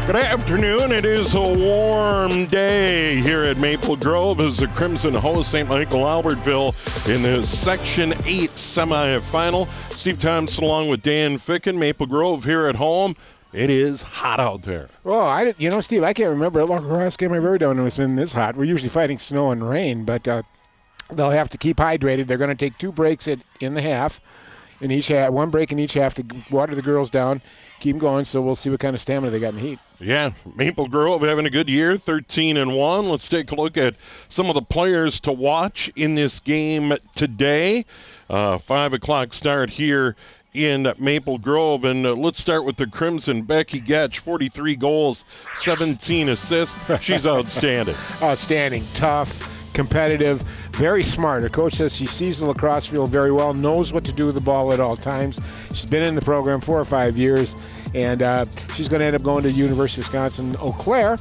Good afternoon. It is a warm day here at Maple Grove as the Crimson host St. Michael-Albertville in the Section 8 semifinal. Steve Thompson along with Dan Ficken. Maple Grove here at home. It is hot out there. Well, Steve, I can't remember a lacrosse game I've ever done when it's been this hot. We're usually fighting snow and rain, but they'll have to keep hydrated. They're going to take 2 breaks in the half, in each half, 1 break in each half to water the girls down, keep them going, so we'll see what kind of stamina they got in the heat. Yeah, Maple Grove having a good year, 13-1. Let's take a look at some of the players to watch in this game today. 5 o'clock start here in Maple Grove, and let's start with the Crimson. Becky Getch, 43 goals, 17 assists. She's outstanding. Outstanding, tough, competitive, very smart. Her coach says she sees the lacrosse field very well, knows what to do with the ball at all times. She's been in the program 4 or 5 years, and she's going to end up going to University of Wisconsin Eau Claire,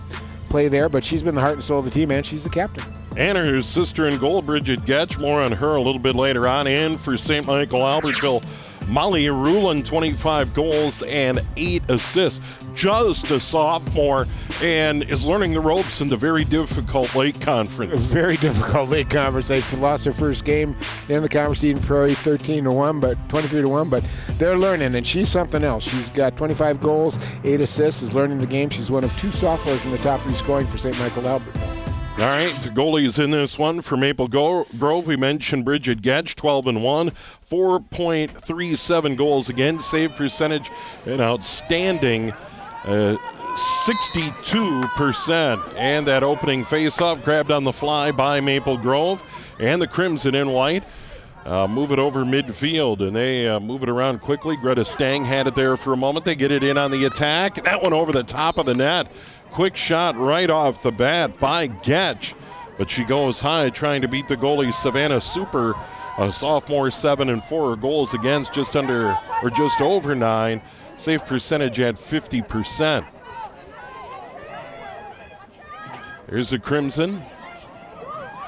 play there, but she's been the heart and soul of the team, and she's the captain. And her sister in goal, Bridget Getch. More on her a little bit later on. And for St. Michael-Albertville, Molly Rulin, 25 goals and 8 assists. Just a sophomore and is learning the ropes in the very difficult Lake Conference. A very difficult Lake Conference. They lost their first game in the conference, Eden Prairie, 13-1, but 23-1. But they're learning, and she's something else. She's got 25 goals, 8 assists. Is learning the game. She's one of 2 sophomores in the top 3 scoring for St. Michael-Albertville. All right, the goalies in this one for Maple Grove. We mentioned Bridget Getch, 12-1, 4.37 goals against, save percentage, an outstanding 62%. And that opening face-off grabbed on the fly by Maple Grove, and the Crimson in white move it over midfield, and they move it around quickly. Greta Stang had it there for a moment. They get it in on the attack. That one over the top of the net. Quick shot right off the bat by Getch, but she goes high trying to beat the goalie Savannah Super, a sophomore, 7-4 goals against, just under or just over 9, save percentage at 50%. Here's the Crimson,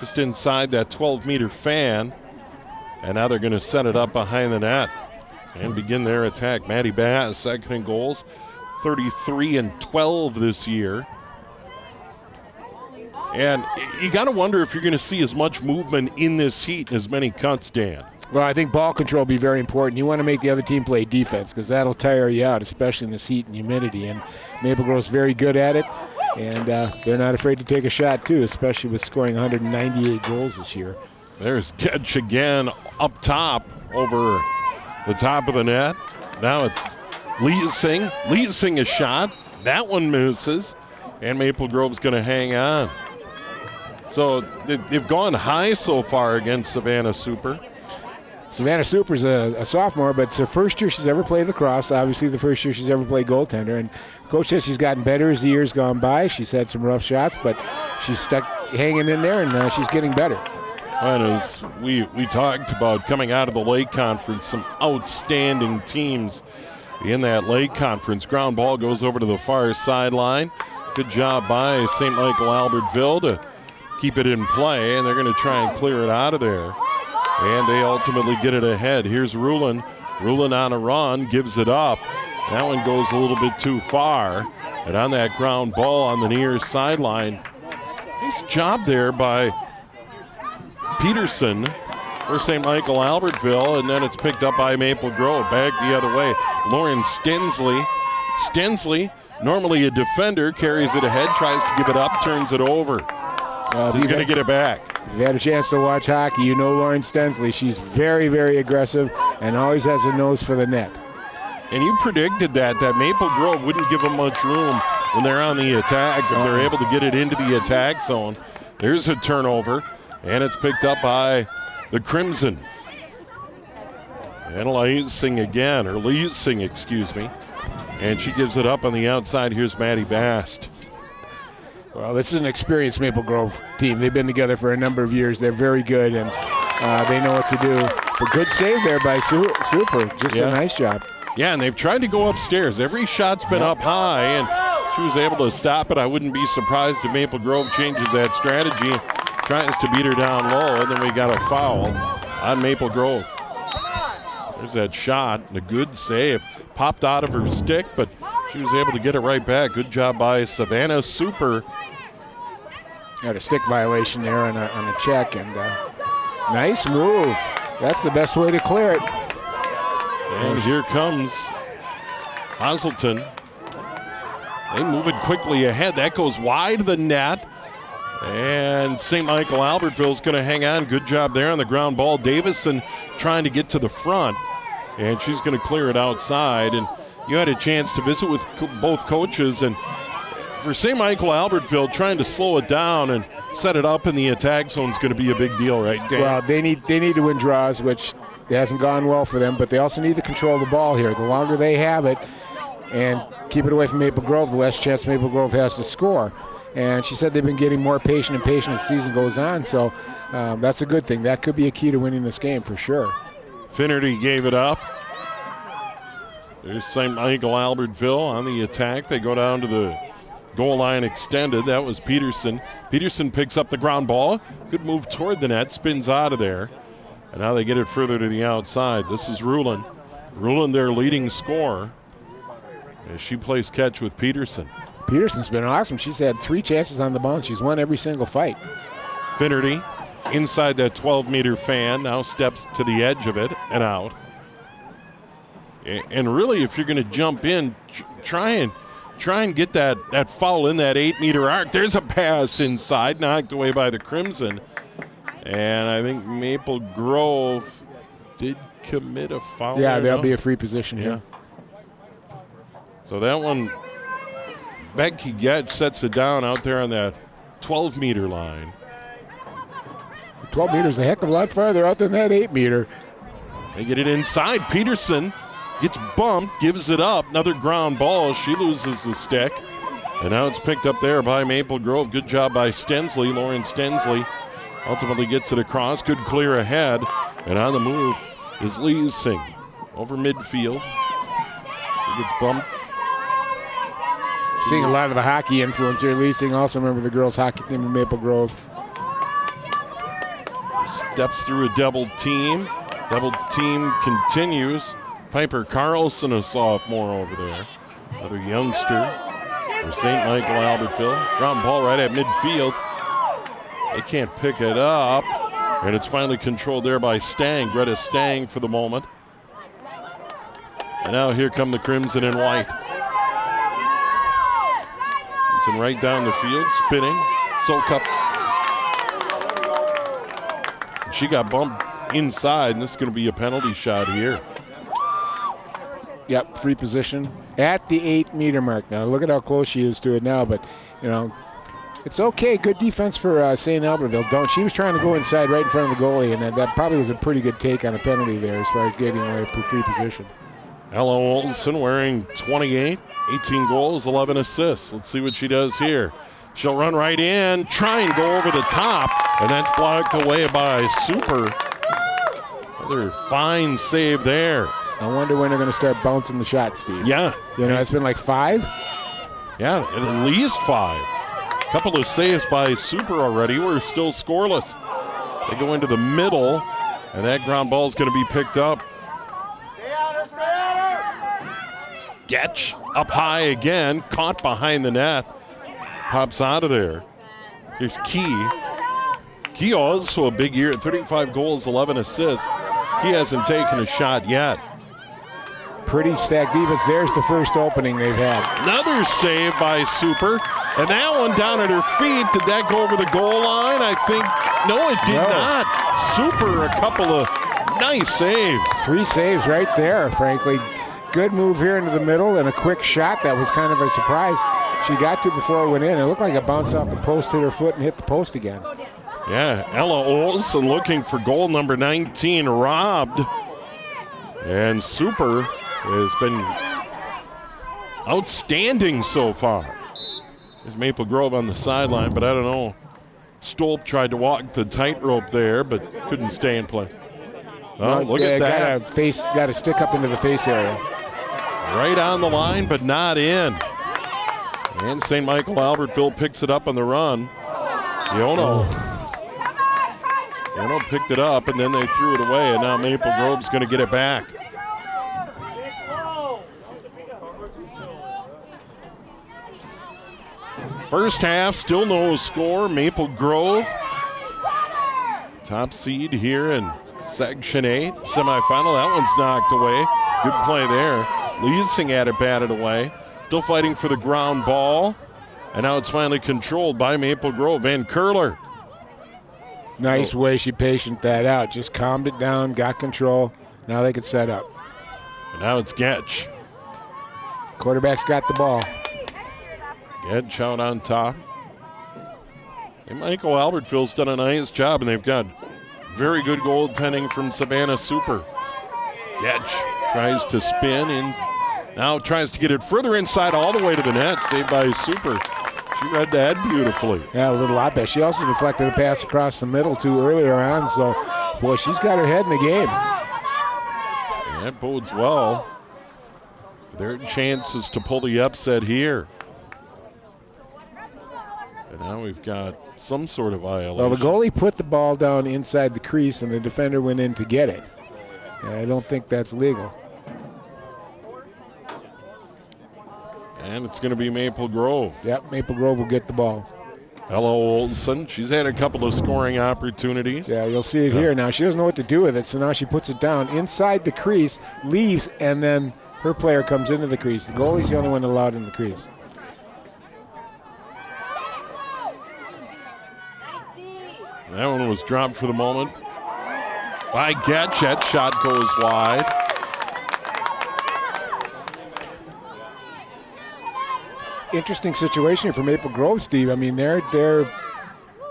just inside that 12-meter fan, and now they're going to set it up behind the net and begin their attack. Maddie Bass, second in goals. 33-12 this year. And you got to wonder if you're going to see as much movement in this heat and as many cuts, Dan. Well, I think ball control will be very important. You want to make the other team play defense because that'll tire you out, especially in this heat and humidity. And Maple Grove's very good at it, and they're not afraid to take a shot, too, especially with scoring 198 goals this year. There's Getch again up top over the top of the net. Now it's Leasing a shot. That one misses. And Maple Grove's going to hang on. So they've gone high so far against Savannah Super. Savannah Super's a sophomore, but it's the first year she's ever played lacrosse. Obviously the first year she's ever played goaltender. And Coach says she's gotten better as the years gone by. She's had some rough shots, but she's stuck hanging in there, and she's getting better. And as we talked about coming out of the Lake Conference, some outstanding teams in that Lake Conference. Ground ball goes over to the far sideline. Good job by St. Michael-Albertville to keep it in play, and they're going to try and clear it out of there. And they ultimately get it ahead. Here's Rulin. Rulin on a run, gives it up. That one goes a little bit too far. And on that ground ball on the near sideline, nice job there by Peterson for St. Michael-Albertville, and then it's picked up by Maple Grove. Back the other way. Lauren Stensley. Stensley, normally a defender, carries it ahead, tries to give it up, turns it over. He's going to get it back. If you've had a chance to watch hockey, you know Lauren Stensley. She's very, very aggressive and always has a nose for the net. And you predicted that Maple Grove wouldn't give them much room when they're on the attack. If they're able to get it into the attack zone. There's a turnover, and it's picked up by the Crimson. And Leasing, excuse me. And she gives it up on the outside. Here's Maddie Bast. Well, this is an experienced Maple Grove team. They've been together for a number of years. They're very good, and they know what to do. But good save there by Super. Just a nice job. Yeah, and they've tried to go upstairs. Every shot's been up high, and she was able to stop it. I wouldn't be surprised if Maple Grove changes that strategy, tries to beat her down low, and then we got a foul on Maple Grove. There's that shot, and a good save. Popped out of her stick, but she was able to get it right back. Good job by Savannah Super. Had a stick violation there on a check, and nice move. That's the best way to clear it. And here comes Hazelton. They move it quickly ahead. That goes wide of the net. And St. Michael-Albertville is going to hang on. Good job there on the ground ball. Davison trying to get to the front. And she's going to clear it outside. And you had a chance to visit with both coaches. And for St. Michael-Albertville, trying to slow it down and set it up in the attack zone is going to be a big deal, right, Dan? Well, they need to win draws, which hasn't gone well for them, but they also need to control the ball here. The longer they have it and keep it away from Maple Grove, the less chance Maple Grove has to score. And she said they've been getting more patient as the season goes on, so that's a good thing. That could be a key to winning this game for sure. Finnerty gave it up. There's St. Michael-Albertville on the attack. They go down to the goal line extended. That was Peterson. Peterson picks up the ground ball. Good move toward the net. Spins out of there. And now they get it further to the outside. This is Rulin. Rulin, their leading scorer, as she plays catch with Peterson. Peterson's been awesome. She's had 3 chances on the ball, and she's won every single fight. Finnerty inside that 12-meter fan. Now steps to the edge of it and out. And really, if you're going to jump in, try and get that foul in that 8-meter arc. There's a pass inside, knocked away by the Crimson. And I think Maple Grove did commit a foul. Yeah, there'll be a free position here. Yeah. So that one, Becky Getch sets it down out there on that 12-meter line. 12 meters a heck of a lot farther out than that 8-meter. They get it inside. Peterson gets bumped, gives it up. Another ground ball. She loses the stick. And now it's picked up there by Maple Grove. Good job by Stensley. Lauren Stensley ultimately gets it across. Good clear ahead. And on the move is Leasing over midfield. He gets bumped. Seeing a lot of the hockey influence here. Leasing also remember the girls' hockey team in Maple Grove. Steps through a double team. Double team continues. Piper Carlson, a sophomore over there. Another youngster for St. Michael-Albertville. Ground ball right at midfield. They can't pick it up. And it's finally controlled there by Stang. Greta Stang for the moment. And now here come the Crimson and White. It's right down the field, spinning. Sokup. She got bumped inside, and this is going to be a penalty shot here. Yep, free position at the 8-meter mark. Now look at how close she is to it now, but it's okay. Good defense for St. Albertville. She was trying to go inside right in front of the goalie, and that probably was a pretty good take on a penalty there as far as getting away for free position. Ella Olson wearing 28, 18 goals, 11 assists. Let's see what she does here. She'll run right in, try and go over the top, and that's blocked away by Super. Another fine save there. I wonder when they're going to start bouncing the shot, Steve. Yeah. It's been like 5? Yeah, at least 5. A couple of saves by Super already. We're still scoreless. They go into the middle, and that ground ball is going to be picked up. Getch up high again, caught behind the net. Pops out of there. Here's Key. Key also a big year at 35 goals, 11 assists. He hasn't taken a shot yet. Pretty stacked defense. There's the first opening they've had. Another save by Super. And that one down at her feet. Did that go over the goal line? I think, no, it did not. Super, a couple of nice saves. 3 saves right there, frankly. Good move here into the middle and a quick shot. That was kind of a surprise. She got to before it went in. It looked like it bounced off the post, hit her foot, and hit the post again. Yeah, Ella Olson looking for goal number 19, robbed. And Super has been outstanding so far. There's Maple Grove on the sideline, but I don't know. Stolp tried to walk the tightrope there, but couldn't stay in place. Oh, look at that. Got a stick up into the face area. Right on the line, but not in. And St. Michael-Albertville picks it up on the run. Yono picked it up, and then they threw it away, and now Maple Grove's going to get it back. First half, still no score. Maple Grove, top seed here in Section 8, semifinal. That one's knocked away. Good play there. Leasing had it batted away. Still fighting for the ground ball. And now it's finally controlled by Maple Grove. Van Curler. Nice way she patiented that out. Just calmed it down, got control. Now they could set up. And now it's Getch. Quarterback's got the ball. Getch out on top. And Michael-Albertville's done a nice job, and they've got very good goaltending from Savannah Super. Getch tries to spin in. Now tries to get it further inside all the way to the net. Saved by Super. She read that beautifully. Yeah, a little lot better. She also deflected a pass across the middle too earlier on. So, boy, she's got her head in the game. And that bodes well. Their chances to pull the upset here. And now we've got some sort of violation. Well, the goalie put the ball down inside the crease, and the defender went in to get it. And I don't think that's legal. And it's going to be Maple Grove. Yep, Maple Grove will get the ball. Ella Olson, she's had a couple of scoring opportunities. Yeah, you'll see it here now. She doesn't know what to do with it, so now she puts it down inside the crease, leaves, and then her player comes into the crease. The goalie's the only one allowed in the crease. That one was dropped for the moment by Getch. That shot goes wide. Interesting situation for Maple Grove, Steve. I mean, they're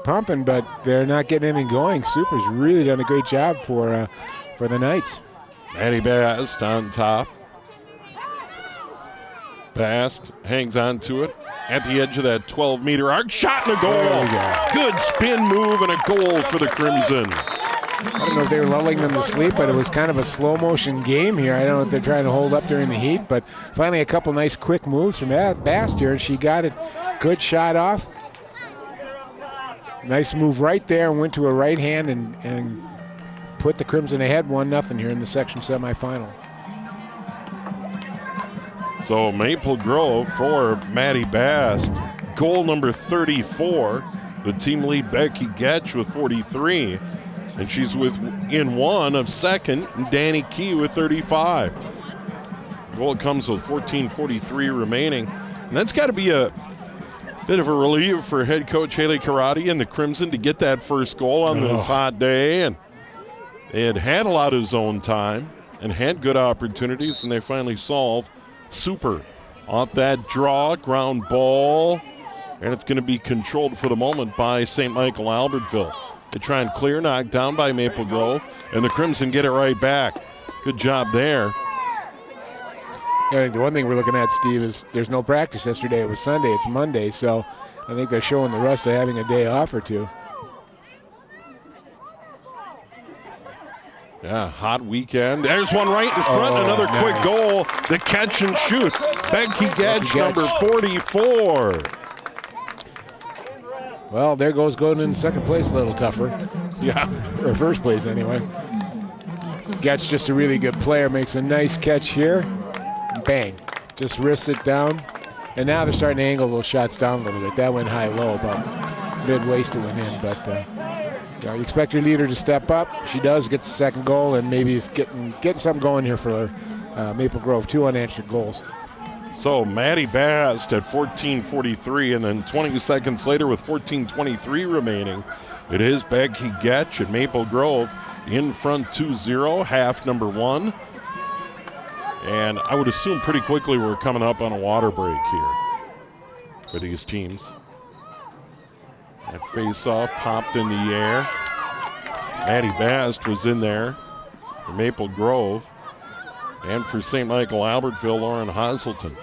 pumping, but they're not getting anything going. Super's really done a great job for the Knights. Maddie Bast on top. Bast hangs on to it at the edge of that 12-meter arc. Shot and a goal. Good spin move and a goal for the Crimson. I don't know if they were lulling them to sleep, but it was kind of a slow-motion game here. I don't know if they're trying to hold up during the heat, but finally a couple nice quick moves from Bast here, and she got it. Good shot off. Nice move right there, and went to her right hand and put the Crimson ahead 1-0 here in the section semifinal. So Maple Grove for Maddie Bast. Goal number 34. The team lead Becky Getch with 43. And she's in one of second, Danny Key with 35. Goal comes with 14:43 remaining. And that's got to be a bit of a relief for head coach Haley Karate and the Crimson to get that first goal on this hot day. And they had a lot of zone time and had good opportunities, and they finally solve. Super off that draw, ground ball, and it's going to be controlled for the moment by St. Michael-Albertville. They try and clear, knocked down by Maple Grove, and the Crimson get it right back. Good job there. Yeah, the one thing we're looking at, Steve, is there's no practice yesterday. It was Sunday. It's Monday, so I think they're showing the rest of having a day off or two. Yeah, hot weekend. There's one right in front. Another quick goal. The catch and shoot. Becky Getch, number 44. Well, there goes going in second place a little tougher. Yeah. Or first place, anyway. Getch, just a really good player, makes a nice catch here. Bang. Just wrists it down. And now they're starting to angle those shots down a little bit. That went high-low, about mid-waist it went in. But you expect your leader to step up. She does, gets the second goal, and maybe is getting something going here for Maple Grove. 2 unanswered goals. So Maddie Bast at 14:43, and then 20 seconds later with 14:23 remaining, it is Becky Getch at Maple Grove in front 2-0, half number 1. And I would assume pretty quickly we're coming up on a water break here for these teams. That face-off popped in the air. Maddie Bast was in there for Maple Grove. And for St. Michael-Albertville, Lauren Hazelton.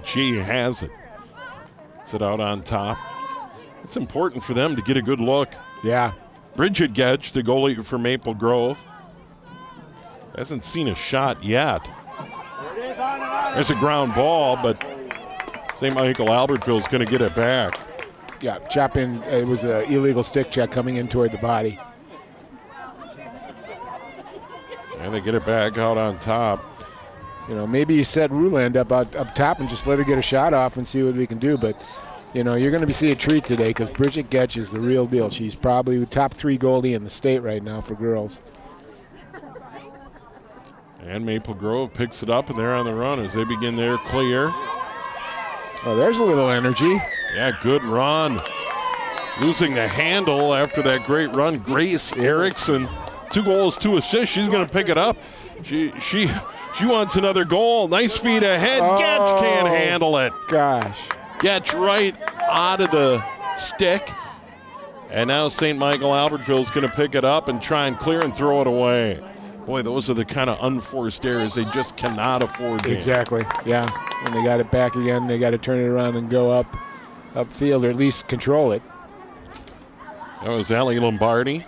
She has it. Sit out on top. It's important for them to get a good look. Yeah. Bridget Getch, the goalie for Maple Grove, hasn't seen a shot yet. There's a ground ball, but St. Michael-Albertville is going to get it back. Yeah, chop in. It was an illegal stick check coming in toward the body. And they get it back out on top. maybe you set Ruland up top and just let her get a shot off and see what we can do. But, you're going to be seeing a treat today because Bridget Getch is the real deal. She's probably the top 3 goalie in the state right now for girls. And Maple Grove picks it up, and they're on the run as they begin their clear. Oh, there's a little energy. Yeah, good run. Losing the handle after that great run. Grace Erickson, 2 goals, 2 assists. She's going to pick it up. She wants another goal. Nice feet ahead. Oh, Getch can't handle it. Gosh. Getch right out of the stick. And now St. Michael-Albertville is going to pick it up and try and clear and throw it away. Boy, those are the kind of unforced errors they just cannot afford. Exactly, yeah. When they got it back again, they got to turn it around and go upfield, or at least control it. That was Allie Lombardi.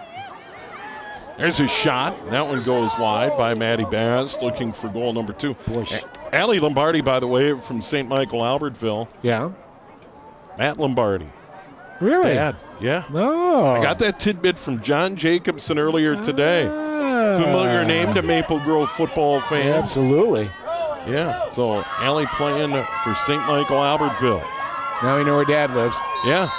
There's a shot. That one goes wide by Maddie Bass, looking for goal number 2. Allie Lombardi, by the way, from St. Michael-Albertville. Yeah. Matt Lombardi. Really? Dad. Yeah. No. I got that tidbit from John Jacobson earlier today. Familiar name to Maple Grove football fans. Yeah, absolutely. Yeah, so Allie playing for St. Michael-Albertville. Now we know where Dad lives. Yeah.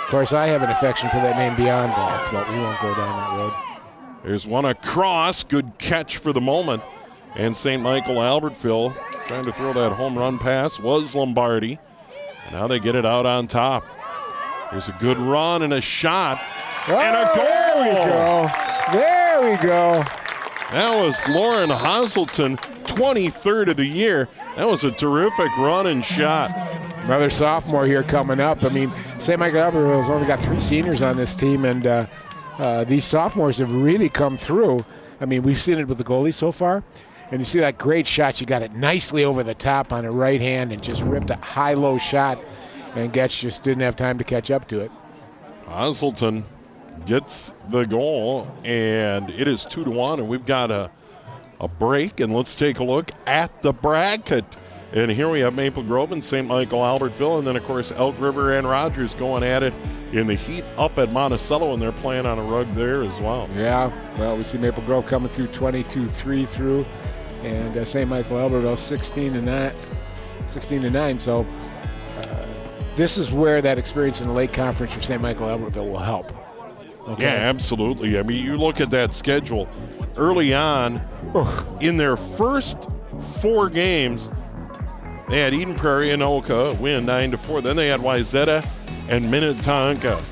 Of course, I have an affection for that name beyond that, but we won't go down that road. There's one across. Good catch for the moment. And St. Michael-Albertville trying to throw that home run pass was Lombardi. And now they get it out on top. There's a good run and a shot. Oh, and a goal! There we go. There we go. That was Lauren Hazelton, 23rd of the year. That was a terrific run and shot. Another sophomore here coming up. I mean, St. Michael-Albertville's only got 3 seniors on this team, and these sophomores have really come through. I mean, we've seen it with the goalie so far. And you see that great shot. She got it nicely over the top on her right hand and just ripped a high-low shot. And Getch just didn't have time to catch up to it. Hazelton gets the goal, and it is 2-1, and we've got a break, and let's take a look at the bracket. And here we have Maple Grove and St. Michael-Albertville, and then, of course, Elk River and Rogers going at it in the heat up at Monticello, and they're playing on a rug there as well. Yeah, well, we see Maple Grove coming through 22-3 through, and St. Michael-Albertville 16-9. So this is where that experience in the Lake Conference for St. Michael-Albertville will help. Okay. Yeah, absolutely. I mean, you look at that schedule early on. In their first 4 games, they had Eden Prairie and Oka win 9-4. Then they had Wayzata and Minnetonka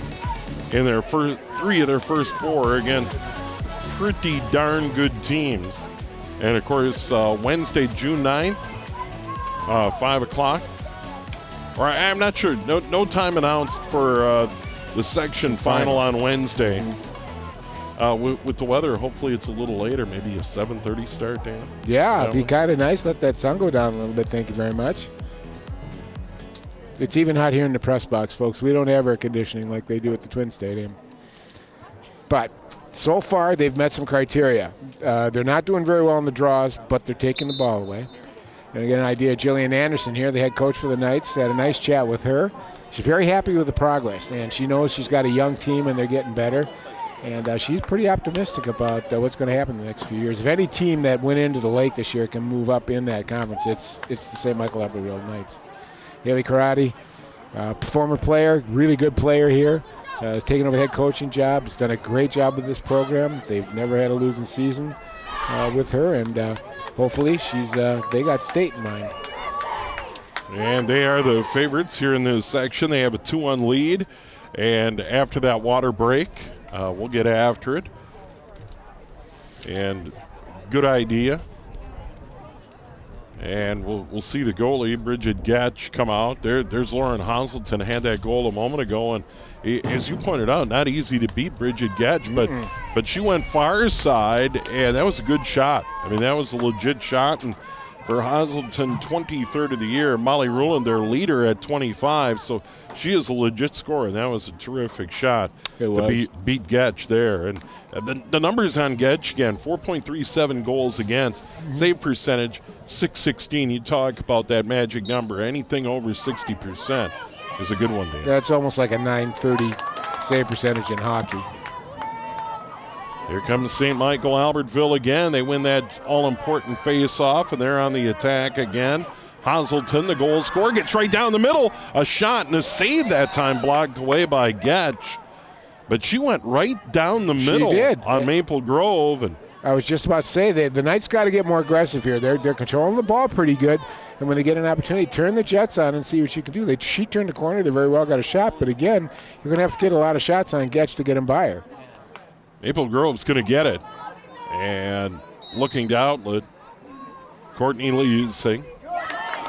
in their first 3 of their first 4 against pretty darn good teams. And of course, Wednesday, June 9th, 5 o'clock. Or I'm not sure. No time announced for the section final on Wednesday. With the weather, hopefully it's a little later, maybe a 7:30 start, Dan. Yeah, it'd be kind of nice. Let that sun go down a little bit. Thank you very much. It's even hot here in the press box, folks. We don't have air conditioning like they do at the Twin Stadium. But so far, they've met some criteria. They're not doing very well in the draws, but they're taking the ball away. And I get an idea. Jillian Anderson here, the head coach for the Knights, had a nice chat with her. She's very happy with the progress, and she knows she's got a young team and they're getting better. And she's pretty optimistic about what's going to happen in the next few years. If any team that went into the Lake this year can move up in that conference, it's the St. Michael-Albertville Knights. Haley Karate, former player, really good player here, taking over the head coaching job. Has done a great job with this program. They've never had a losing season with her, and hopefully they got state in mind. And they are the favorites here in this section. They have a 2-1 lead, and after that water break, we'll get after it. And good idea. And we'll see the goalie, Bridget Getch, come out. There's Lauren Hazelton, had that goal a moment ago. And as you pointed out, not easy to beat Bridget Getch, but she went far side, and that was a good shot. I mean, that was a legit shot. And for Hazelton, 23rd of the year, Molly Ruland, their leader at 25. So she is a legit scorer, and that was a terrific shot to beat Getch there. And the numbers on Getch, again, 4.37 goals against, save percentage, .616. You talk about that magic number. Anything over 60% is a good one, Dan. That's almost like a .930 save percentage in hockey. Here comes St. Michael-Albertville again. They win that all-important face-off, and they're on the attack again. Hazelton, the goal scorer, gets right down the middle. A shot and a save that time blocked away by Getch. But she went right down the middle on Maple Grove. And I was just about to say, the Knights got to get more aggressive here. They're controlling the ball pretty good. And when they get an opportunity, turn the Jets on and see what you can do. She turned the corner. They very well got a shot. But again, you're going to have to get a lot of shots on Getch to get him by her. Maple Grove's going to get it. And looking to outlet, Courtney Leasing.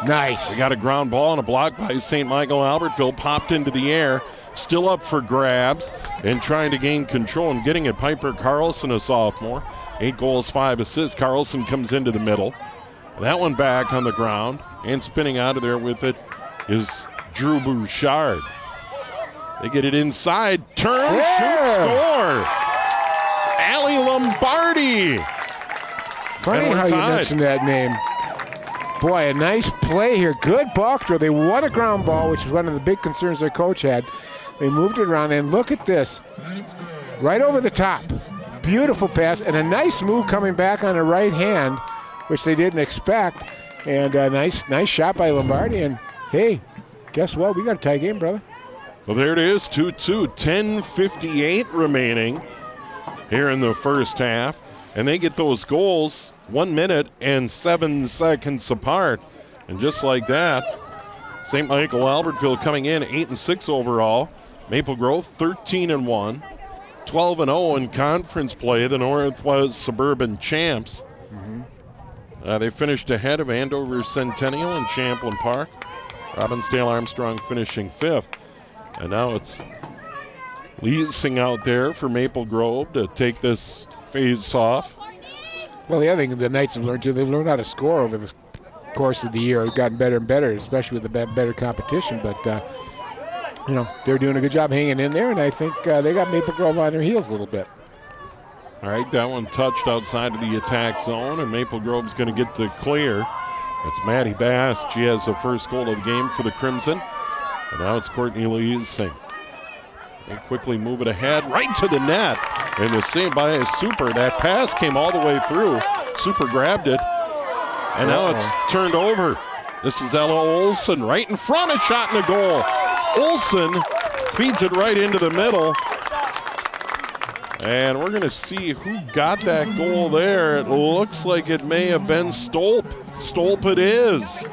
Nice. They got a ground ball and a block by St. Michael-Albertville. Popped into the air. Still up for grabs and trying to gain control and getting it. Piper Carlson, a sophomore. 8 goals, 5 assists. Carlson comes into the middle. That one back on the ground. And spinning out of there with it is Drew Bouchard. They get it inside. Turn, shoot, score. Allie Lombardi. Funny how you mentioned that name. Boy, a nice play here. Good ball control. They won a ground ball, which was one of the big concerns their coach had. They moved it around, and look at this. Right over the top. Beautiful pass, and a nice move coming back on the right hand, which they didn't expect. And a nice shot by Lombardi. And, hey, guess what? We got a tie game, brother. Well, there it is, 2-2. 10:58 remaining here in the first half. And they get those goals 1 minute and 7 seconds apart. And just like that, St. Michael-Albertville coming in 8-6 overall. Maple Grove 13-1, 12-0 in conference play. The Northwest Suburban Champs. They finished ahead of Andover Centennial and Champlain Park. Robbinsdale Armstrong finishing 5th. And now it's Leasing out there for Maple Grove to take this phase off. Well, the other thing the Knights have learned too, they've learned how to score over the course of the year. They've gotten better and better, especially with the better competition. But, they're doing a good job hanging in there, and I think they got Maple Grove on their heels a little bit. All right, that one touched outside of the attack zone, and Maple Grove's going to get the clear. It's Maddie Bass. She has the first goal of the game for the Crimson. And now it's Courtney Leasing. They quickly move it ahead, right to the net. And the save by a Super. That pass came all the way through. Super grabbed it. And now it's turned over. This is Ella Olson right in front, a shot and a goal. Olson feeds it right into the middle. And we're going to see who got that goal there. It looks like it may have been Stolp. Stolp it is.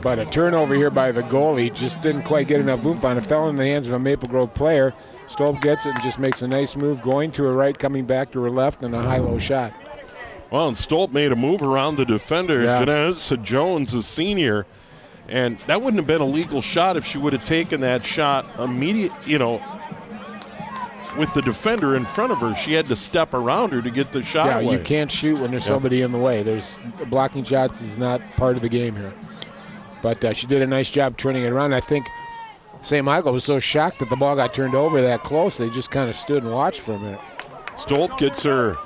But a turnover here by the goalie, just didn't quite get enough oomph on it. Fell in the hands of a Maple Grove player. Stolp gets it and just makes a nice move, going to her right, coming back to her left, and a high-low shot. Well, and Stolp made a move around the defender, Janessa Jones, a senior. And that wouldn't have been a legal shot if she would have taken that shot with the defender in front of her. She had to step around her to get the shot away. You can't shoot when there's somebody in the way. Blocking shots is not part of the game here. But she did a nice job turning it around. I think St. Michael was so shocked that the ball got turned over that close, they just kind of stood and watched for a minute. Stolp gets her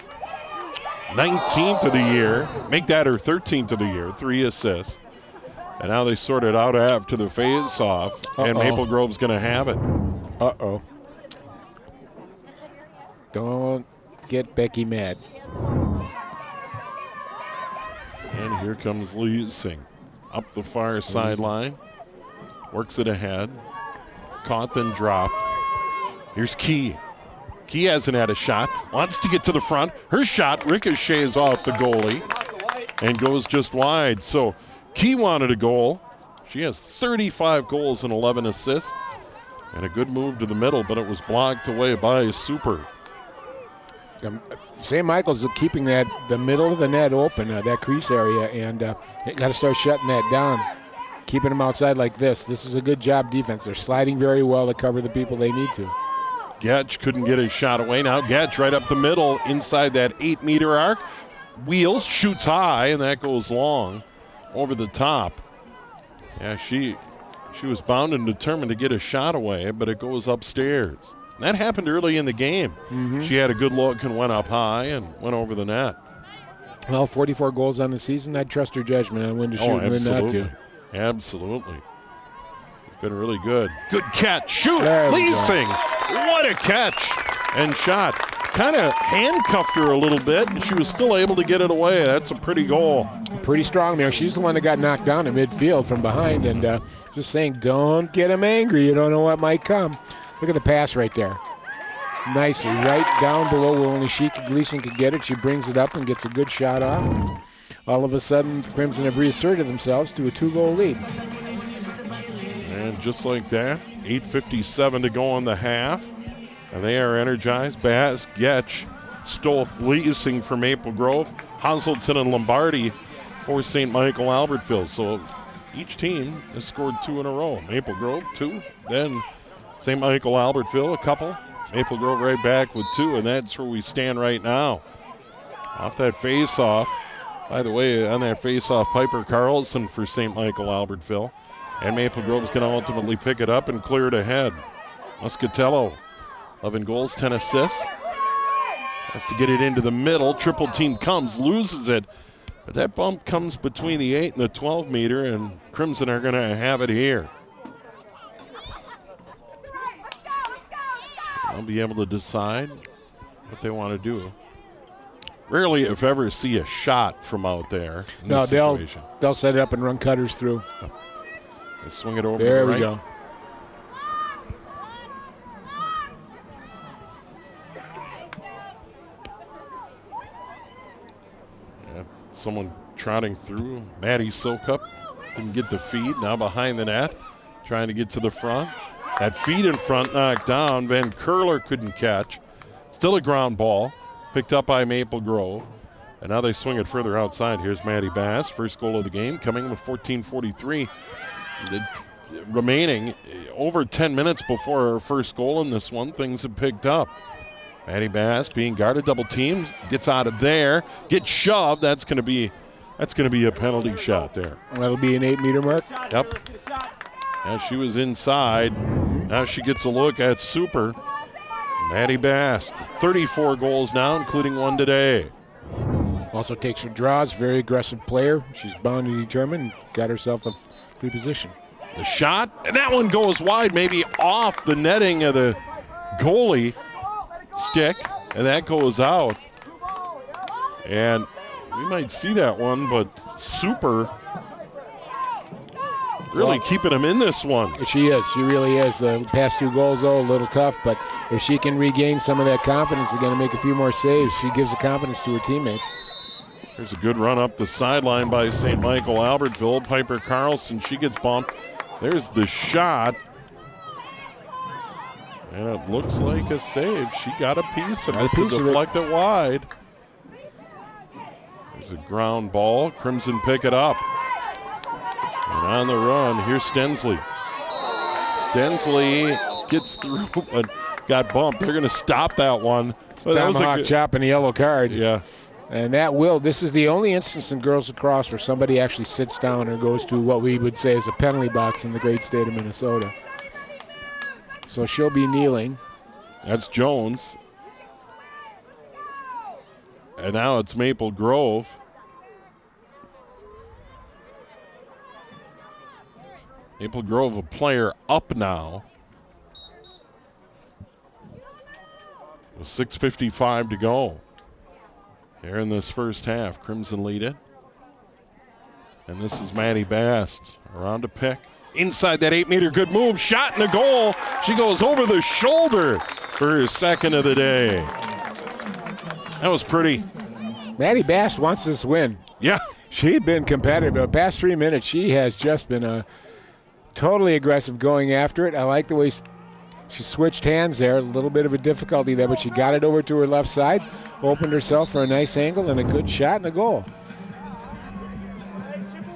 19th of the year. Make that her 13th of the year, 3 assists. And now they sort it out after the face-off, and Maple Grove's going to have it. Uh-oh. Don't get Becky mad. And here comes Leasing. Up the far sideline. Works it ahead. Caught, then dropped. Here's Key. Key hasn't had a shot. Wants to get to the front. Her shot ricochets off the goalie and goes just wide. So Key wanted a goal. She has 35 goals and 11 assists. And a good move to the middle, but it was blocked away by Super. St. Michael's keeping the middle of the net open, that crease area, and they got to start shutting that down, keeping them outside like this. This is a good job defense. They're sliding very well to cover the people they need to. Getch couldn't get his shot away. Now Getch right up the middle inside that 8-meter arc. Wheels, shoots high, and that goes long over the top. Yeah, she was bound and determined to get a shot away, but it goes upstairs. That happened early in the game. Mm-hmm. She had a good look and went up high and went over the net. Well, 44 goals on the season. I'd trust her judgment on when to shoot and when not to. Absolutely. It's been really good. Good catch. Shoot. Leasing. What a catch and shot. kind of handcuffed her a little bit, and she was still able to get it away. That's a pretty goal. Pretty strong there. She's the one that got knocked down in midfield from behind, and just saying, don't get him angry. You don't know what might come. Look at the pass right there. Nicely, right down below where only Gleason could get it. She brings it up and gets a good shot off. All of a sudden, Crimson have reasserted themselves to a 2-goal lead. And just like that, 8:57 to go in the half. And they are energized. Bass, Getch, Stolp leasing for Maple Grove. Hazelton and Lombardi for St. Michael-Albertville. So each team has scored 2 in a row. Maple Grove, 2. Then St. Michael-Albertville, a couple. Maple Grove right back with 2, and that's where we stand right now. Off that face-off. By the way, on that face-off, Piper Carlson for St. Michael-Albertville. And Maple Grove's going to ultimately pick it up and clear it ahead. Muscatello, 11 goals, 10 assists. Has to get it into the middle. Triple team comes, loses it. But that bump comes between the 8 and the 12 meter, and Crimson are going to have it here. They'll be able to decide what they want to do. Rarely, if ever, see a shot from out there. No, they'll set it up and run cutters through. They swing it over there to the right. There we go. Someone trotting through. Maddie Sokup didn't get the feed. Now behind the net, trying to get to the front. That feed in front knocked down. Van Curler couldn't catch. Still a ground ball. Picked up by Maple Grove. And now they swing it further outside. Here's Maddie Bass, first goal of the game, coming with 14:43 remaining. Over 10 minutes before her first goal in this one, things have picked up. Maddie Bass being guarded, double team, gets out of there, gets shoved. That's going to be a penalty shot there. That'll be an 8-meter mark. Yep. As she was inside, now she gets a look at Super. Maddie Bass, 34 goals now, including 1 today. Also takes her draws, very aggressive player. She's bound and determined, got herself a free position. The shot, and that one goes wide, maybe off the netting of the goalie stick, and that goes out. And we might see that one, but Super really keeping him in this one. She is. She really is. The past 2 goals, though, a little tough, but if she can regain some of that confidence, they're going to make a few more saves. She gives the confidence to her teammates. There's a good run up the sideline by St. Michael-Albertville. Piper Carlson, she gets bumped. There's the shot. And it looks like a save. She got a piece of it to deflect it wide. There's a ground ball. Crimson pick it up. And on the run, here's Stensley. Stensley gets through, but got bumped. They're going to stop that one. Tomahawk chop and a yellow card. Yeah. And this is the only instance in girls lacrosse where somebody actually sits down or goes to what we would say is a penalty box in the great state of Minnesota. So she'll be kneeling. That's Jones. And now it's Maple Grove. Maple Grove, a player up now. With 6:55 to go. Here in this first half, Crimson lead it. And this is Maddie Bass around to pick. Inside that 8-meter, good move, shot and a goal. She goes over the shoulder for her second of the day. That was pretty. Maddie Bass wants this win. Yeah. She's been competitive. The past 3 minutes, she has just been totally aggressive going after it. I like the way she switched hands there. A little bit of a difficulty there, but she got it over to her left side, opened herself for a nice angle and a good shot and a goal.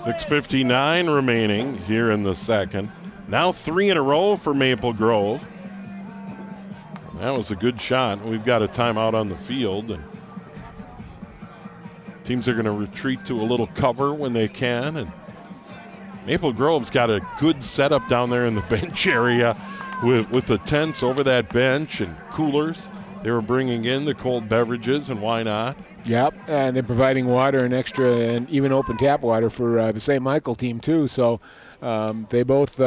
6:59 remaining here in the second. Now 3 in a row for Maple Grove. That was a good shot. We've got a timeout on the field. And teams are going to retreat to a little cover when they can. And Maple Grove's got a good setup down there in the bench area with the tents over that bench and coolers. They were bringing in the cold beverages, and why not? Yep, and they're providing water and extra and even open tap water for the St. Michael team too. So they both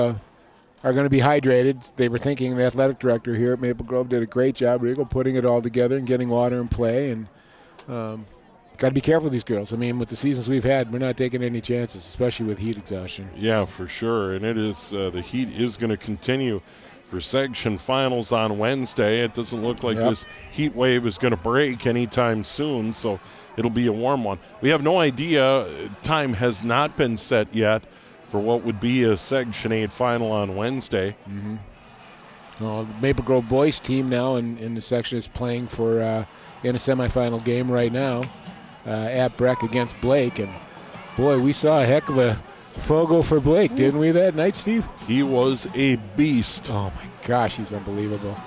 are going to be hydrated. They were thinking the athletic director here at Maple Grove did a great job, Riegel, putting it all together and getting water in play. And got to be careful with these girls. I mean, with the seasons we've had, we're not taking any chances, especially with heat exhaustion. Yeah, for sure. And it is the heat is going to continue for section finals on Wednesday. It doesn't look like this heat wave is going to break anytime soon, so it'll be a warm one. We have no idea. Time has not been set yet for what would be a Section 8 final on Wednesday. Mm-hmm. Well, the Maple Grove boys team now in the section is playing for in a semifinal game right now at Breck against Blake. And, boy, we saw a heck of a Fogo for Blake, didn't we, that night, Steve? He was a beast. Oh, my gosh, he's unbelievable.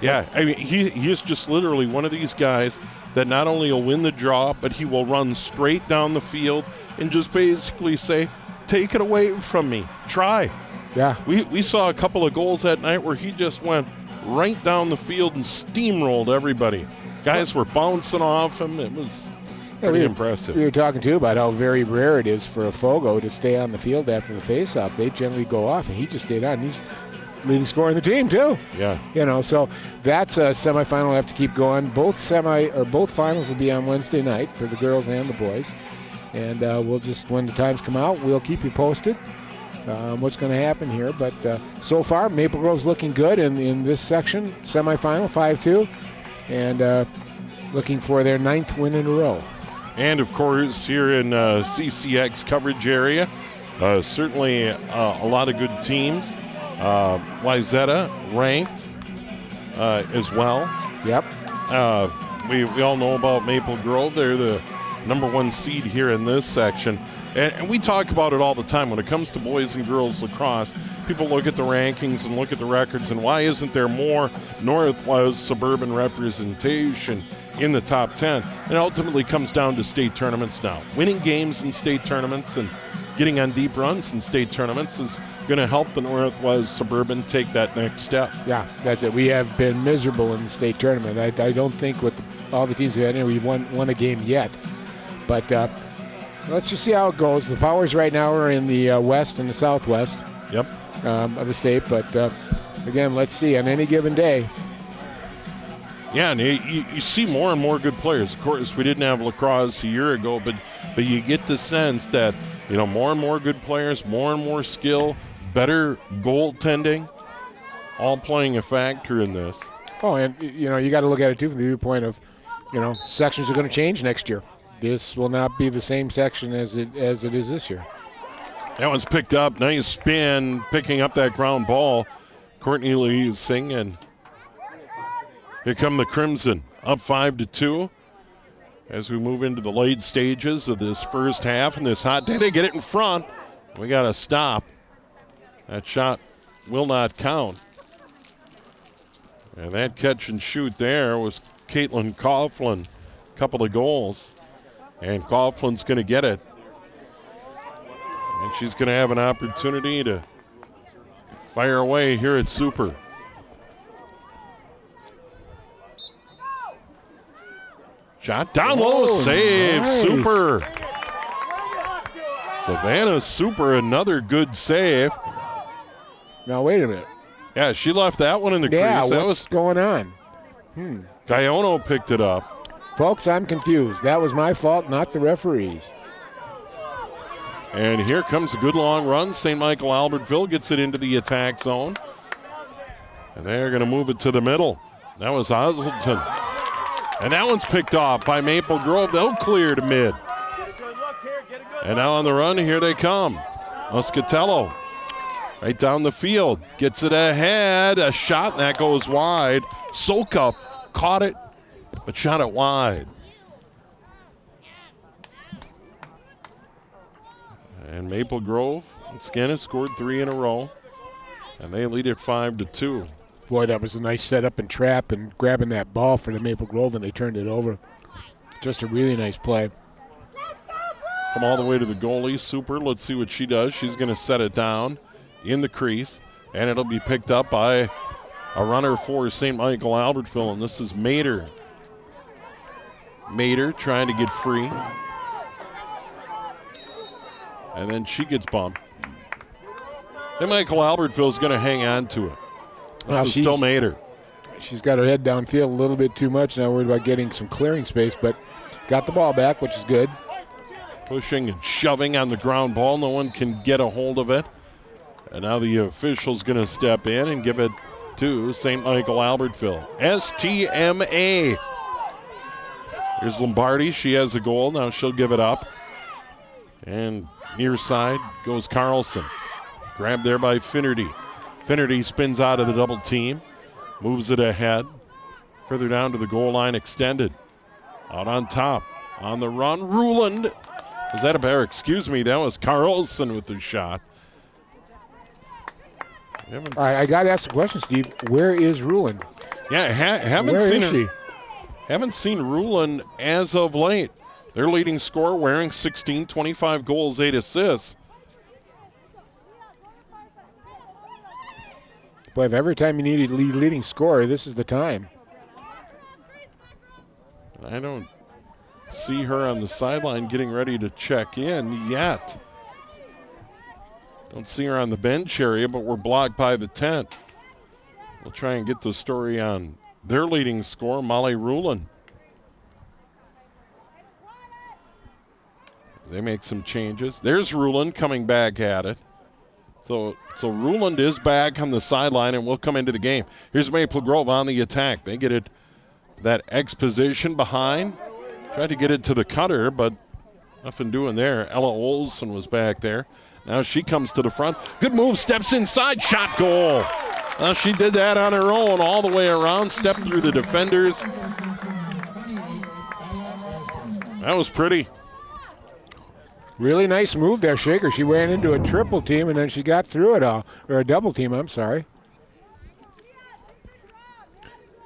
Yeah, I mean, he is just literally one of these guys that not only will win the draw, but he will run straight down the field and just basically say, take it away from me. Try. Yeah. We saw a couple of goals that night where he just went right down the field and steamrolled everybody. Guys were bouncing off him. It was pretty impressive. We were talking, too, about how very rare it is for a Fogo to stay on the field after the faceoff. They generally go off, and he just stayed on. He's leading scorer in the team, too. Yeah. You know, so that's a semifinal. We'll have to keep going. Both finals will be on Wednesday night for the girls and the boys. And we'll just, when the times come out, we'll keep you posted what's going to happen here. But so far, Maple Grove's looking good in this section, semifinal, 5-2. And looking for their 9th win in a row. And, of course, here in CCX coverage area, certainly a lot of good teams. Wayzata ranked as well. Yep. We all know about Maple Grove. They're the number 1 seed here in this section. And we talk about it all the time. When it comes to boys and girls lacrosse, people look at the rankings and look at the records, and why isn't there more Northwest suburban representation in the top 10? It ultimately comes down to state tournaments now. Winning games in state tournaments and getting on deep runs in state tournaments is going to help the Northwest suburban take that next step. Yeah, that's it. We have been miserable in the state tournament. I don't think with all the teams we've had in, we've won a game yet. But let's just see how it goes. The powers right now are in the west and the southwest of the state. But, again, let's see on any given day. Yeah, and you see more and more good players. Of course, we didn't have lacrosse a year ago, but you get the sense that, you know, more and more good players, more and more skill, better goaltending, all playing a factor in this. Oh, and, you know, you got to look at it, too, from the viewpoint of, you know, sections are going to change next year. This will not be the same section as it is this year. That one's picked up. Nice spin, picking up that ground ball. Courtney Leasing, and here come the Crimson, up 5-2 as we move into the late stages of this first half. And this hot day, they get it in front. We got to stop. That shot will not count. And that catch and shoot there was Caitlin Coughlin. Couple of goals. And Coughlin's going to get it. And she's going to have an opportunity to fire away here at Super. Shot down low, save, nice. Super. Savannah Super, another good save. Now, wait a minute. Yeah, she left that one in the crease. Yeah, what's going on? Gaiono picked it up. Folks, I'm confused. That was my fault, not the referees. And here comes a good long run. St. Michael-Albertville gets it into the attack zone. And they're going to move it to the middle. That was Osleton. And that one's picked off by Maple Grove. They'll clear to mid. And now on the run, here they come. Muscatello right down the field. Gets it ahead. A shot, and that goes wide. Soka caught it, but shot it wide. And Maple Grove, once again, has scored 3 in a row. And they lead it 5-2. Boy, that was a nice setup and trap and grabbing that ball for the Maple Grove, and they turned it over. Just a really nice play. Come all the way to the goalie, Super. Let's see what she does. She's going to set it down in the crease, and it'll be picked up by a runner for St. Michael-Albertville, and this is Mater. Mater trying to get free. And then she gets bumped. And Michael-Albertville is going to hang on to it. This is still Mater. She's got her head downfield a little bit too much. Now worried about getting some clearing space, but got the ball back, which is good. Pushing and shoving on the ground ball. No one can get a hold of it. And now the official's going to step in and give it to St. Michael-Albertville. STMA. Here's Lombardi. She has a goal. Now she'll give it up. And near side goes Carlson. Grabbed there by Finnerty. Finnerty spins out of the double team. Moves it ahead. Further down to the goal line extended. Out on top. On the run. Ruland. Was that a bear? Excuse me. That was Carlson with the shot. All right, I got to ask the question, Steve. Where is Ruland? Yeah, haven't seen Ruland as of late. Their leading scorer wearing 16, 25 goals, 8 assists. Boy, if every time you need a leading scorer, this is the time. I don't see her on the sideline getting ready to check in yet. Don't see her on the bench area, but we're blocked by the tent. We'll try and get the story on their leading scorer, Molly Ruland. They make some changes. There's Ruland coming back at it. So Ruland is back on the sideline and will come into the game. Here's Maple Grove on the attack. They get it, that X position behind. Tried to get it to the cutter, but nothing doing there. Ella Olson was back there. Now she comes to the front. Good move, steps inside, shot, goal. Now she did that on her own all the way around, stepped through the defenders. That was pretty. Really nice move there, Shaker. She ran into a triple team, and then she got through it all. Or a double team, I'm sorry.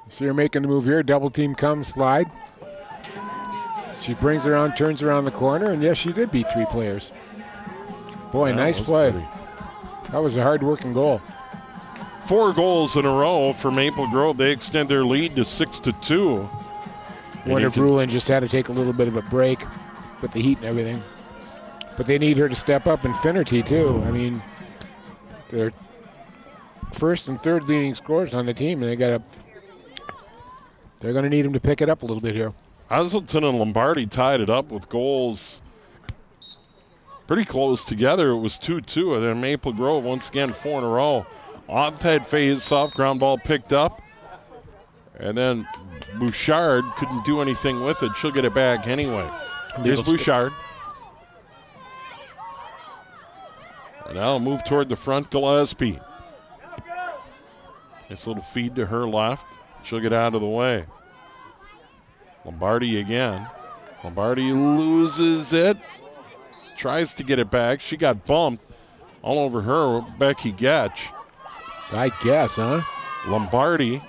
See her making the move here. Double team comes, slide. She brings it around, turns around the corner, and yes, she did beat 3 players. Boy, nice play. Pretty. That was a hard-working goal. 4 goals in a row for Maple Grove. They extend their lead to 6-2. Wonder if Ruland just had to take a little bit of a break with the heat and everything. But they need her to step up, and Finnerty too. I mean, they're first and third leading scorers on the team, and they're going to need them to pick it up a little bit here. Hazelton and Lombardi tied it up with goals pretty close together. It was 2-2, and then Maple Grove once again 4 in a row. Off-head phase, soft ground ball picked up, and then Bouchard couldn't do anything with it. She'll get it back anyway. Here's Bouchard. And now move toward the front, Gillespie. Nice little feed to her left. She'll get out of the way. Lombardi again. Lombardi loses it. Tries to get it back. She got bumped all over her. Becky Getch. I guess, huh? Lombardi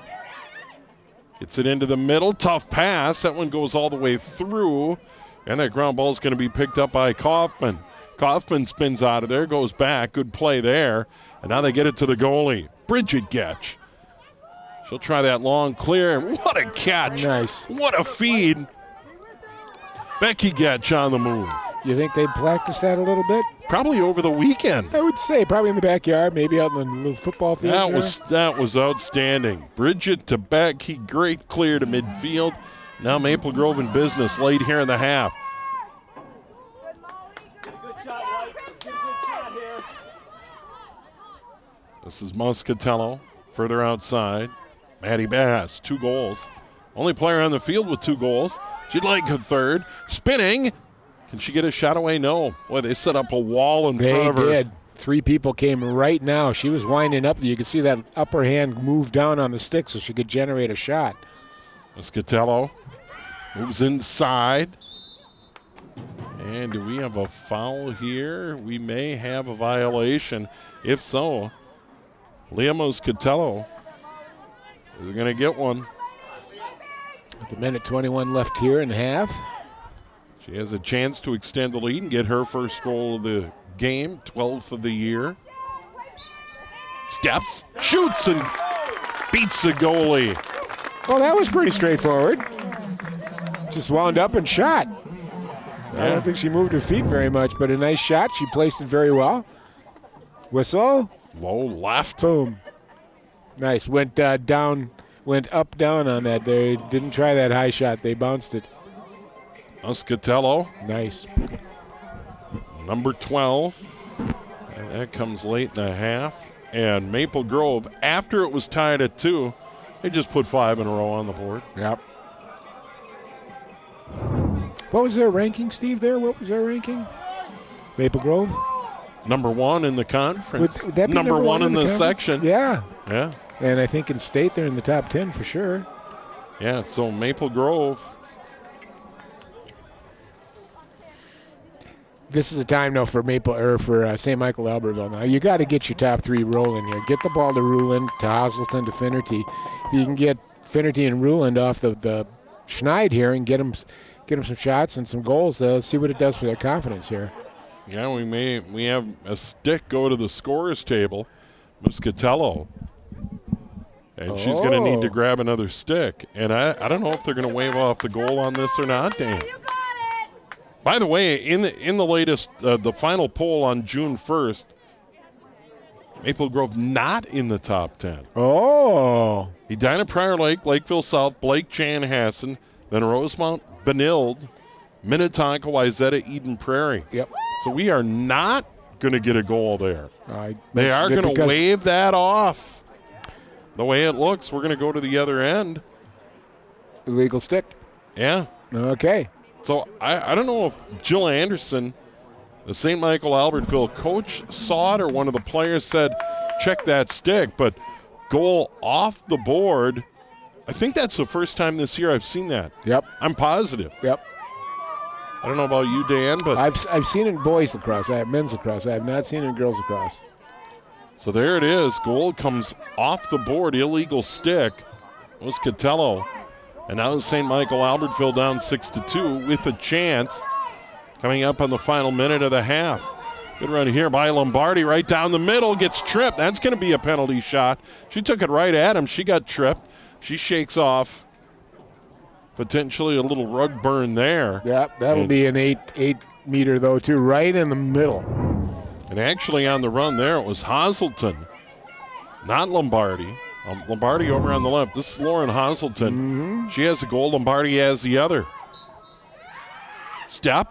gets it into the middle. Tough pass. That one goes all the way through. And that ground ball is going to be picked up by Kaufman. Kaufman spins out of there, goes back. Good play there. And now they get it to the goalie, Bridget Getch. She'll try that long clear, and what a catch. Nice. What a feed. Becky Getch on the move. You think they'd practice that a little bit? Probably over the weekend. I would say probably in the backyard, maybe out in the little football field. That was outstanding. Bridget to Becky, great clear to midfield. Now Maple Grove in business late here in the half. This is Muscatello, further outside. Maddie Bass, 2 goals. Only player on the field with 2 goals. She'd like a third. Spinning. Can she get a shot away? No. Boy, they set up a wall in front of her. They did. 3 people came right now. She was winding up. You could see that upper hand move down on the stick so she could generate a shot. Muscatello moves inside. And do we have a foul here? We may have a violation. If so, Leah Muscatello is going to get one. With the minute 21 left here in half. She has a chance to extend the lead and get her first goal of the game, 12th of the year. Steps, shoots, and beats the goalie. Well, that was pretty straightforward. Just wound up and shot. I don't think she moved her feet very much, but a nice shot. She placed it very well. Whistle. Low left. Boom. Nice. Went up, down on that. They didn't try that high shot. They bounced it. Muscatello. Nice. Number 12. And that comes late in the half. And Maple Grove, after it was tied at 2, they just put 5 in a row on the board. Yep. What was their ranking, Steve, there? What was their ranking? Maple Grove? Number 1 in the conference. Would that be number one in the conference? section. Yeah. Yeah. And I think in state they're in the top 10 for sure. Yeah, so Maple Grove. This is a time now for St. Michael-Albertville. Now you got to get your top 3 rolling here. Get the ball to Ruland, to Hazelton, to Finnerty. If you can get Finnerty and Ruland off the schneid here and get them some shots and some goals, let's see what it does for their confidence here. Yeah, we have a stick go to the scorer's table, Muscatello. And she's going to need to grab another stick. And I don't know if they're going to wave off the goal on this or not, Dan. By the way, in the latest, the final poll on June 1st, Maple Grove not in the top 10. Oh. Edina Prior Lake, Lakeville South, Blake Chanhassen, then Rosemount, Benilde, Minnetonka, Wayzata, Eden Prairie. Yep. So we are not going to get a goal there. They are mentioned it going to because- wave that off. The way it looks, we're going to go to the other end. Illegal stick. Yeah. Okay. So I don't know if Jill Anderson, the St. Michael-Albertville coach, saw it or one of the players said, check that stick. But goal off the board, I think that's the first time this year I've seen that. Yep. I'm positive. Yep. I don't know about you, Dan, but I've seen it in boys lacrosse. I have men's lacrosse. I have not seen it in girls lacrosse. so there it is. Goal comes off the board, illegal stick. Muscatello. And now St. Michael-Albertville down 6-2 with a chance coming up on the final minute of the half. Good run here by Lombardi right down the middle, gets tripped. That's going to be a penalty shot. She took it right at him. She got tripped. She shakes off. Potentially a little rug burn there. Yep, that'll be an 8 meter though too, right in the middle. And actually on the run there, it was Hazelton, not Lombardi. Lombardi over on the left. This is Lauren Hazelton. Mm-hmm. She has a goal. Lombardi has the other. Step.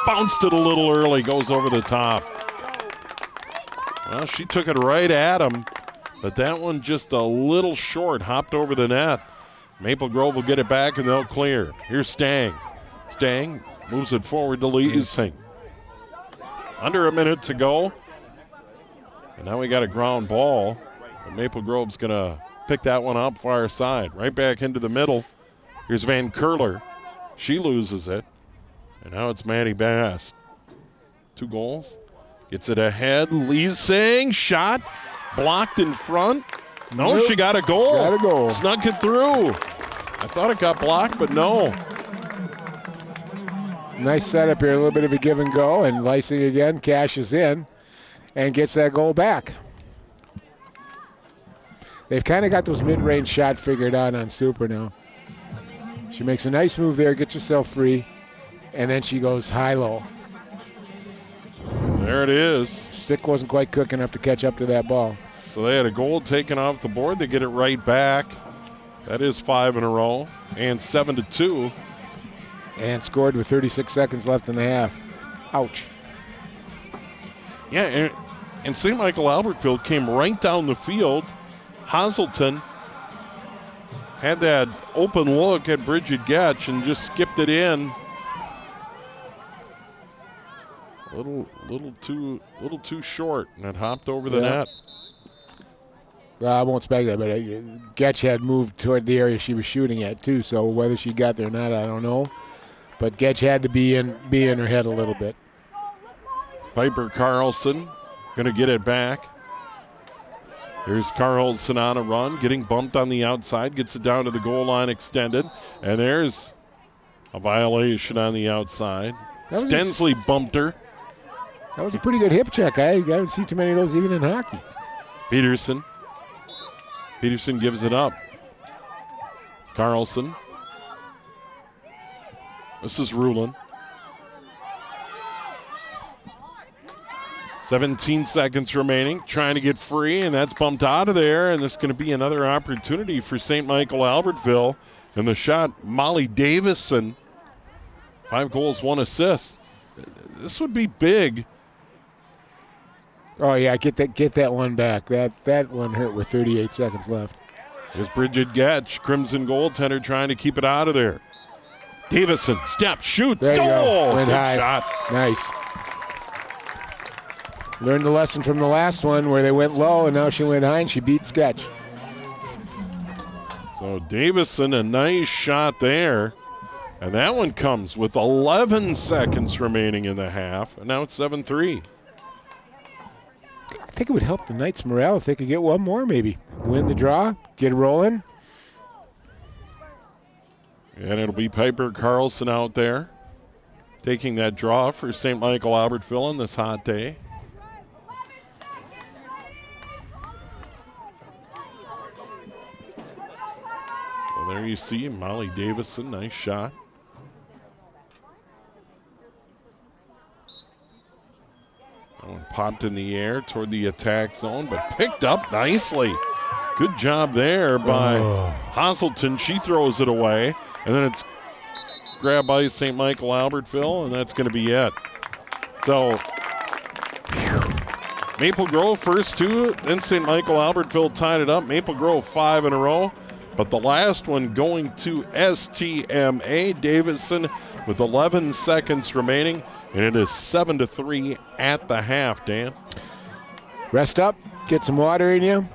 Bounced it a little early. Goes over the top. Well, she took it right at him. But that one just a little short. Hopped over the net. Maple Grove will get it back and they'll clear. Here's Stang. Stang moves it forward to Leasing. Under a minute to go. And now we got a ground ball. Maple Grove's going to pick that one up far side. Right back into the middle. Here's Van Curler. She loses it. And now it's Maddie Bass. 2 goals. Gets it ahead. Leasing. Shot. Blocked in front. No, Nope. She got a goal. Got a goal. Snuck it through. I thought it got blocked, but no. Nice setup here, a little bit of a give and go, and Leising again cashes in and gets that goal back. They've kind of got those mid-range shot figured out on Super now. She makes a nice move there, gets herself free, and then she goes high-low. There it is. Stick wasn't quite quick enough to catch up to that ball. So they had a goal taken off the board. They get it right back. That is 5 in a row. And 7-2. And scored with 36 seconds left in the half. Ouch. Yeah, and St. Michael-Albertville came right down the field. Hazelton had that open look at Bridget Getch and just skipped it in. A little too short, and it hopped over the net. Well, I won't spec that, but Getch had moved toward the area she was shooting at too. So whether she got there or not, I don't know. But Getch had to be in her head a little bit. Piper Carlson going to get it back. Here's Carlson on a run, getting bumped on the outside, gets it down to the goal line extended, and there's a violation on the outside. Stensley bumped her. That was a pretty good hip check. I haven't seen too many of those even in hockey. Peterson gives it up. Carlson. This is Rulin. 17 seconds remaining, trying to get free, and that's bumped out of there, and this is going to be another opportunity for St. Michael-Albertville. And the shot, Molly Davison, 5 goals, 1 assist. This would be big. Oh, yeah, get that one back. That one hurt with 38 seconds left. Here's Bridget Getch, Crimson goaltender, trying to keep it out of there. Davison, step, shoot, there goal! Good high. Shot. Nice. Learned the lesson from the last one where they went low, and now she went high, and she beat Sketch. So Davison, a nice shot there. And that one comes with 11 seconds remaining in the half, and now it's 7-3. I think it would help the Knights' morale if they could get one more, maybe. Win the draw, get it rolling. And it'll be Piper Carlson out there taking that draw for St. Michael-Albertville on this hot day. So there you see Molly Davison, nice shot. That one popped in the air toward the attack zone, but picked up nicely. Good job there by Hasselton. She throws it away, and then it's grabbed by St. Michael-Albertville, and that's going to be it. So Maple Grove first 2, then St. Michael-Albertville tied it up. Maple Grove 5 in a row, but the last one going to STMA. Davison with 11 seconds remaining, and it is 7-3 at the half, Dan. Rest up, get some water in you,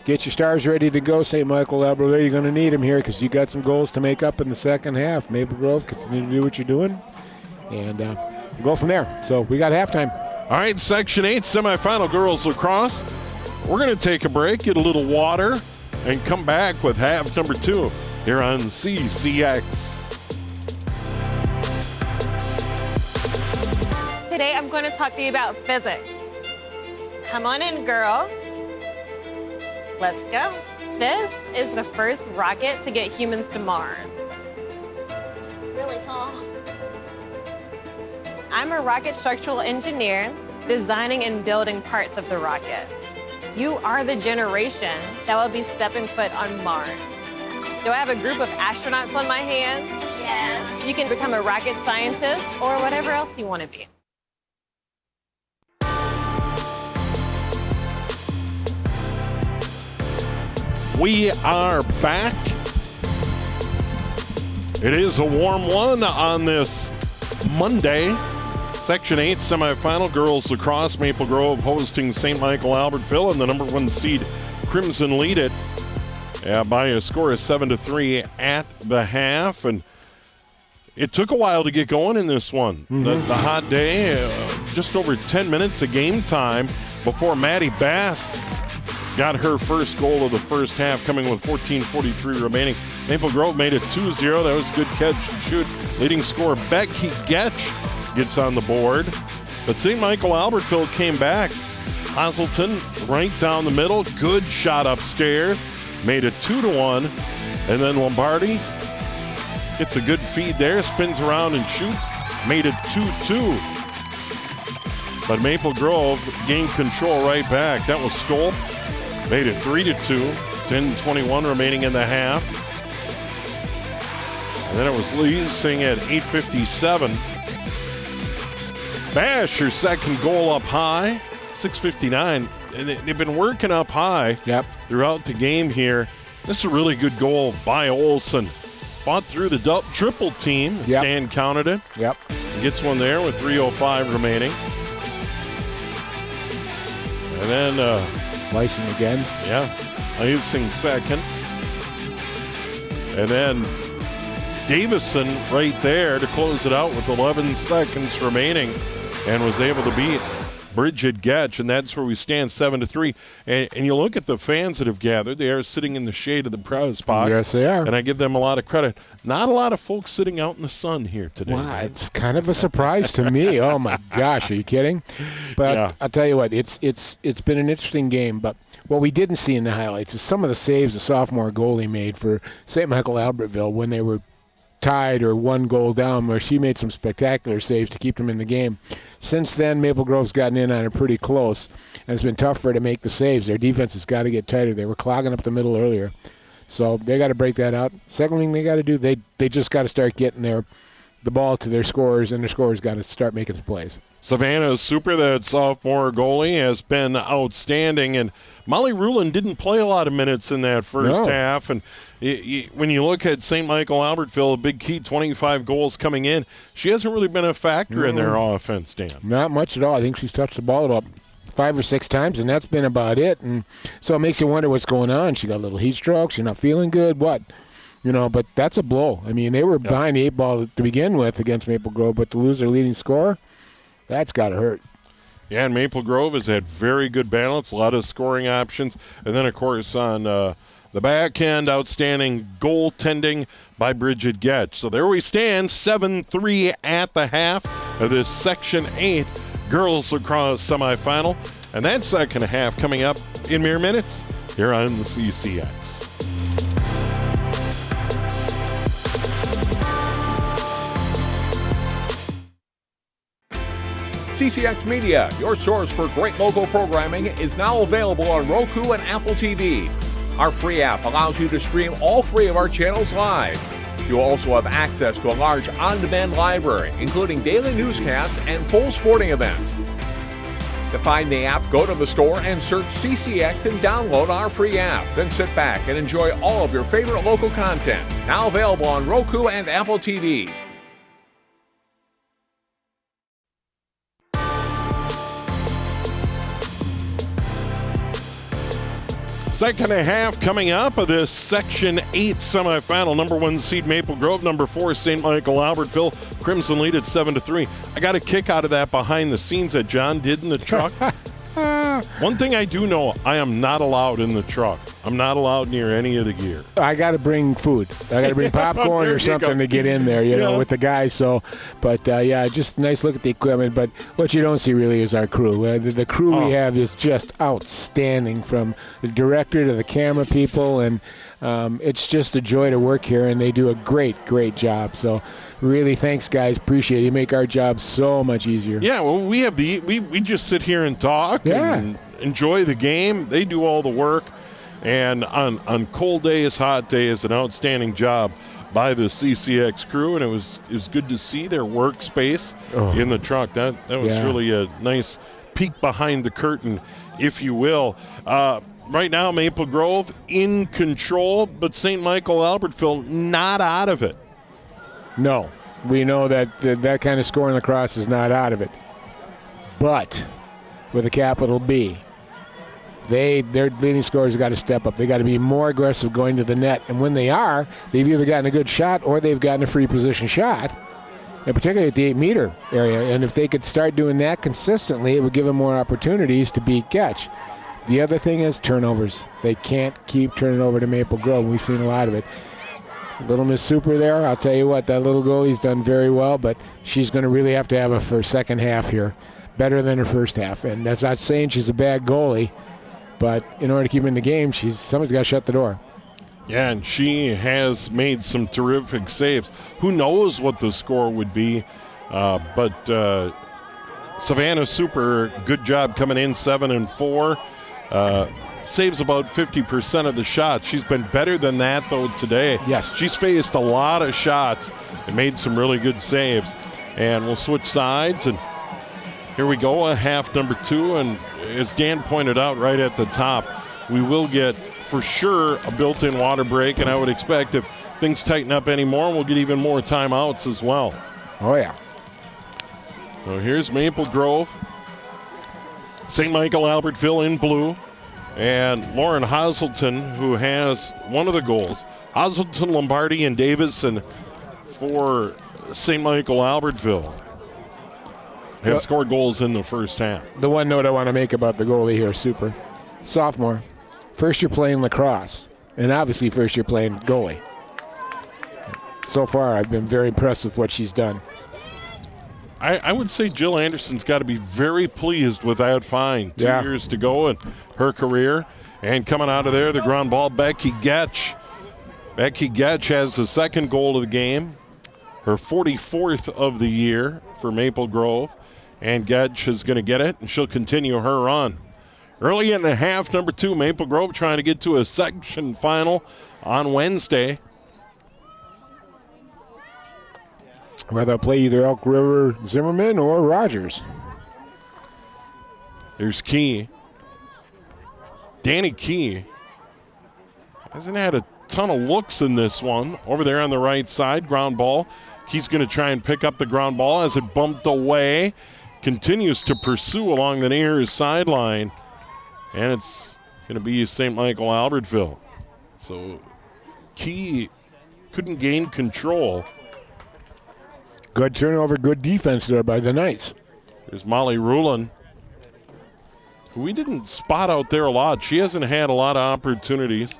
get your stars ready to go. St. Michael-Albertville, you're going to need them here because you got some goals to make up in the second half. Maple Grove, continue to do what you're doing, and we'll go from there. So we got halftime. All right, Section 8 semifinal girls lacrosse. We're going to take a break, get a little water, and come back with half number 2 here on CCX. Today I'm going to talk to you about physics. Come on in, girls. Let's go. This is the first rocket to get humans to Mars. Really tall. I'm a rocket structural engineer designing and building parts of the rocket. You are the generation that will be stepping foot on Mars. Do I have a group of astronauts on my hands? Yes. You can become a rocket scientist or whatever else you want to be. We are back. It is a warm one on this Monday. Section 8 semifinal girls lacrosse. Maple Grove hosting St. Michael-Albertville, and the number 1 seed Crimson lead it by a score of 7-3 at the half. And it took a while to get going in this one. The hot day, just over 10 minutes of game time before Maddie Bast got her first goal of the first half, coming with 14:43 remaining. Maple Grove made it 2-0. That was a good catch and shoot. Leading scorer Becky Getch gets on the board. But St. Michael-Albertville came back. Hasselton right down the middle. Good shot upstairs. Made it 2-1. And then Lombardi gets a good feed there. Spins around and shoots. Made it 2-2. But Maple Grove gained control right back. That was Stolp. Made it 3-2. 10:21 remaining in the half. And then it was Leasing at 8:57. Bash, her second goal up high, 6:59. And they've been working up high throughout the game here. This is a really good goal by Olsen. Fought through the triple team. Stan counted it. Gets one there with 3:05 remaining. And then Lysing again. Lysing second. And then Davison right there to close it out with 11 seconds remaining, and was able to beat Bridget Getch, and that's where we stand, 7-3. And you look at the fans that have gathered. They are sitting in the shade of the press box. Yes, they are. And I give them a lot of credit. Not a lot of folks sitting out in the sun here today. Wow, it's kind of a surprise to me. Oh, my gosh, are you kidding? But I'll tell you what, it's been an interesting game. But what we didn't see in the highlights is some of the saves the sophomore goalie made for St. Michael-Albertville when they were tied or one goal down, where she made some spectacular saves to keep them in the game. Since then, Maple Grove's gotten in on it pretty close, and it's been tough for her to make the saves. Their defense has got to get tighter. They were clogging up the middle earlier. So they got to break that out. Second thing they got to do, they just got to start getting the ball to their scorers, and their scorers got to start making some plays. Savannah Super, that sophomore goalie, has been outstanding, and Molly Rulin didn't play a lot of minutes in that first half. And when you look at St. Michael-Albertville, a big key, 25 goals coming in, she hasn't really been a factor in their offense, Dan. Not much at all. I think she's touched the ball about 5 or 6 times, and that's been about it. And so it makes you wonder what's going on. She got a little heat stroke. She's not feeling good. What? But that's a blow. I mean, they were behind the 8 ball to begin with against Maple Grove, but to lose their leading scorer, that's got to hurt. Yeah, and Maple Grove has had very good balance, a lot of scoring options. And then, of course, on the back end, outstanding goaltending by Bridget Getch. So there we stand, 7-3 at the half of this Section 8 Girls Lacrosse semifinal. And that second half coming up in mere minutes here on the CCX. CCX Media, your source for great local programming, is now available on Roku and Apple TV. Our free app allows you to stream all 3 of our channels live. You'll also have access to a large on-demand library, including daily newscasts and full sporting events. To find the app, go to the store and search CCX and download our free app. Then sit back and enjoy all of your favorite local content. Now available on Roku and Apple TV. Second half coming up of this Section 8 semifinal. Number 1 seed Maple Grove, number 4 St. Michael-Albertville. Crimson lead at 7-3. I got a kick out of that behind the scenes that John did in the truck. One thing I do know, I am not allowed in the truck. I'm not allowed near any of the gear. I got to bring food. I got to bring popcorn or something to get in there, with the guys. So, but just a nice look at the equipment. But what you don't see really is our crew. The crew we have is just outstanding, from the director to the camera people, and it's just a joy to work here. And they do a great job. So, really, thanks, guys. Appreciate it. You make our job so much easier. Yeah, well, we have we just sit here and talk and enjoy the game. They do all the work. And on cold days, hot days, an outstanding job by the CCX crew, and it was good to see their workspace in the truck. That was really a nice peek behind the curtain, if you will. Right now, Maple Grove in control, but St. Michael-Albertville not out of it. No, we know that kind of scoring lacrosse is not out of it. But with a capital B, their leading scorers have got to step up. They got to be more aggressive going to the net. And when they are, they've either gotten a good shot or they've gotten a free position shot, and particularly at the 8-meter area. And if they could start doing that consistently, it would give them more opportunities to beat Getch. The other thing is turnovers. They can't keep turning over to Maple Grove. We've seen a lot of it. Little Miss Super there, I'll tell you what, that little goalie's done very well, but she's going to really have to have a second half here, better than her first half. And that's not saying she's a bad goalie, but in order to keep her in the game, somebody's got to shut the door. Yeah, and she has made some terrific saves. Who knows what the score would be, but Savannah Super, good job coming in, 7-4. Saves about 50% of the shots. She's been better than that, though, today. Yes. She's faced a lot of shots and made some really good saves. And we'll switch sides, and here we go, half number 2. And as Dan pointed out right at the top, we will get, for sure, a built-in water break, and I would expect if things tighten up anymore, we'll get even more timeouts as well. Oh, yeah. So here's Maple Grove. St. Michael-Albertville in blue. And Lauren Hazelton, who has one of the goals. Hazelton, Lombardi, and Davison for St. Michael-Albertville have scored goals in the first half. The one note I want to make about the goalie here, Super. Sophomore, first year playing lacrosse, and obviously first year playing goalie. So far, I've been very impressed with what she's done. I would say Jill Anderson's got to be very pleased with that find. 2 years to go in her career. And coming out of there, the ground ball, Becky Getch. Becky Getch has the second goal of the game. her 44th of the year for Maple Grove. And Gedge is going to get it, and she'll continue her run. Early in the half, number 2, Maple Grove trying to get to a section final on Wednesday. Where they'll play either Elk River Zimmerman or Rogers. There's Key. Danny Key hasn't had a ton of looks in this one. Over there on the right side, ground ball. Key's going to try and pick up the ground ball as it bumped away. Continues to pursue along the near sideline. And it's going to be St. Michael-Albertville. So Key couldn't gain control. Good turnover, good defense there by the Knights. There's Molly Rulin, who we didn't spot out there a lot. She hasn't had a lot of opportunities.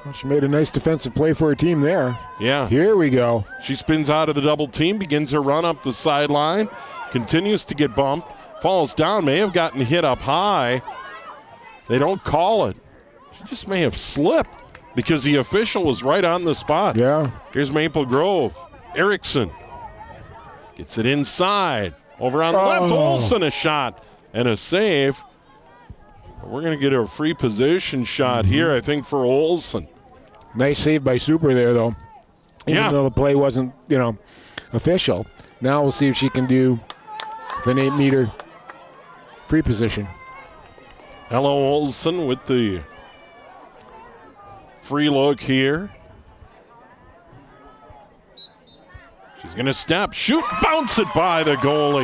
Well, she made a nice defensive play for her team there. Yeah. Here we go. She spins out of the double team, begins her run up the sideline, continues to get bumped, falls down, may have gotten hit up high. They don't call it. She just may have slipped because the official was right on the spot. Yeah. Here's Maple Grove. Erickson gets it inside. Over on the left, Olsen a shot and a save. We're going to get a free position shot here, I think, for Olsen. Nice save by Super there, though. Even though the play wasn't, official. Now we'll see if she can do an 8-meter free position. Ella Olsen with the free look here. She's going to step, shoot, bounce it by the goalie.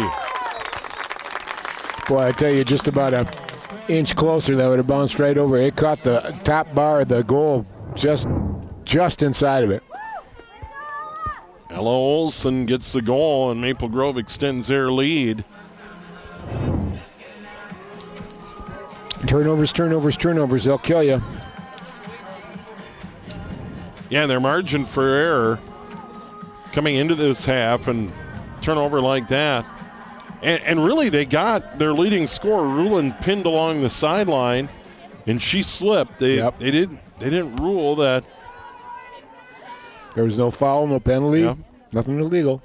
Boy, I tell you, just about an inch closer, that would have bounced right over. It caught the top bar of the goal just inside of it. Ella Olsen gets the goal, and Maple Grove extends their lead. Turnovers. They'll kill you. Yeah, their margin for error coming into this half, and turnover like that. And really, they got their leading scorer, Rulin, pinned along the sideline, and she slipped. They didn't rule that. There was no foul, no penalty, Yeah. nothing illegal.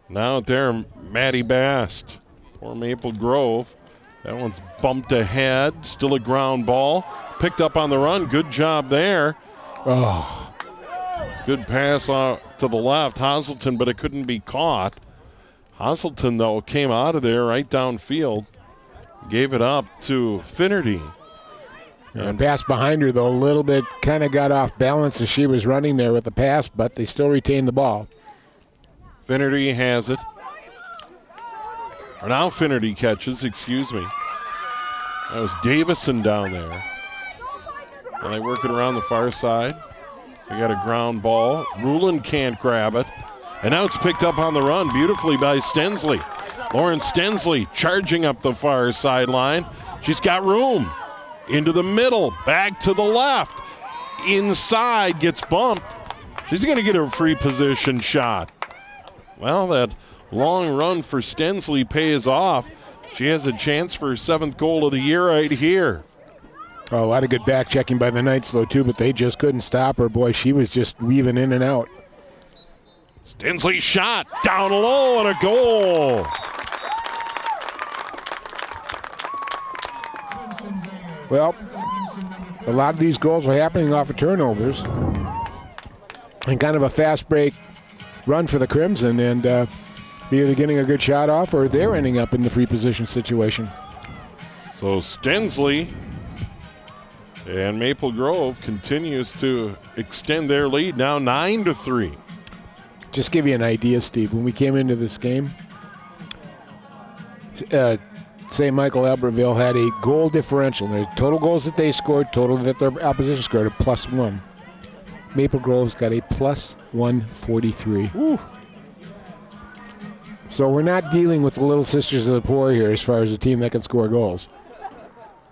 Now there, Maddie Bast for Maple Grove. That one's bumped ahead. Still a ground ball. Picked up on the run. Good job there. Oh. Good pass to the left, Hazelton, but it couldn't be caught. Hazelton, though, came out of there right downfield. Gave it up to Finnerty. And pass behind her, though, a little bit, kind of got off balance as she was running there with the pass, but they still retained the ball. Finnerty has it. Or now Finnerty catches, excuse me. That was Davison down there. And they work it around the far side. They got a ground ball. Rulin can't grab it. And now it's picked up on the run beautifully by Stensley. Lauren Stensley charging up the far sideline. She's got room. Into the middle, back to the left. Inside, gets bumped. She's going to get a free position shot. Well, that long run for Stensley pays off. She has a chance for her 7th goal of the year right here. Oh, a lot of good back checking by the Knights, though, too, but they just couldn't stop her. Boy, she was just weaving in and out. Stensley shot down low and a goal. Well, a lot of these goals were happening off of turnovers. And kind of a fast break run for the Crimson, and either getting a good shot off or they're ending up in the free position situation. So Stensley and Maple Grove continues to extend their lead, now 9-3. Just give you an idea, Steve, when we came into this game, St. Michael-Albertville had a goal differential. The total goals that they scored, total that their opposition scored, a +1. Maple Grove's got a +143. Woo. So we're not dealing with the little sisters of the poor here as far as a team that can score goals.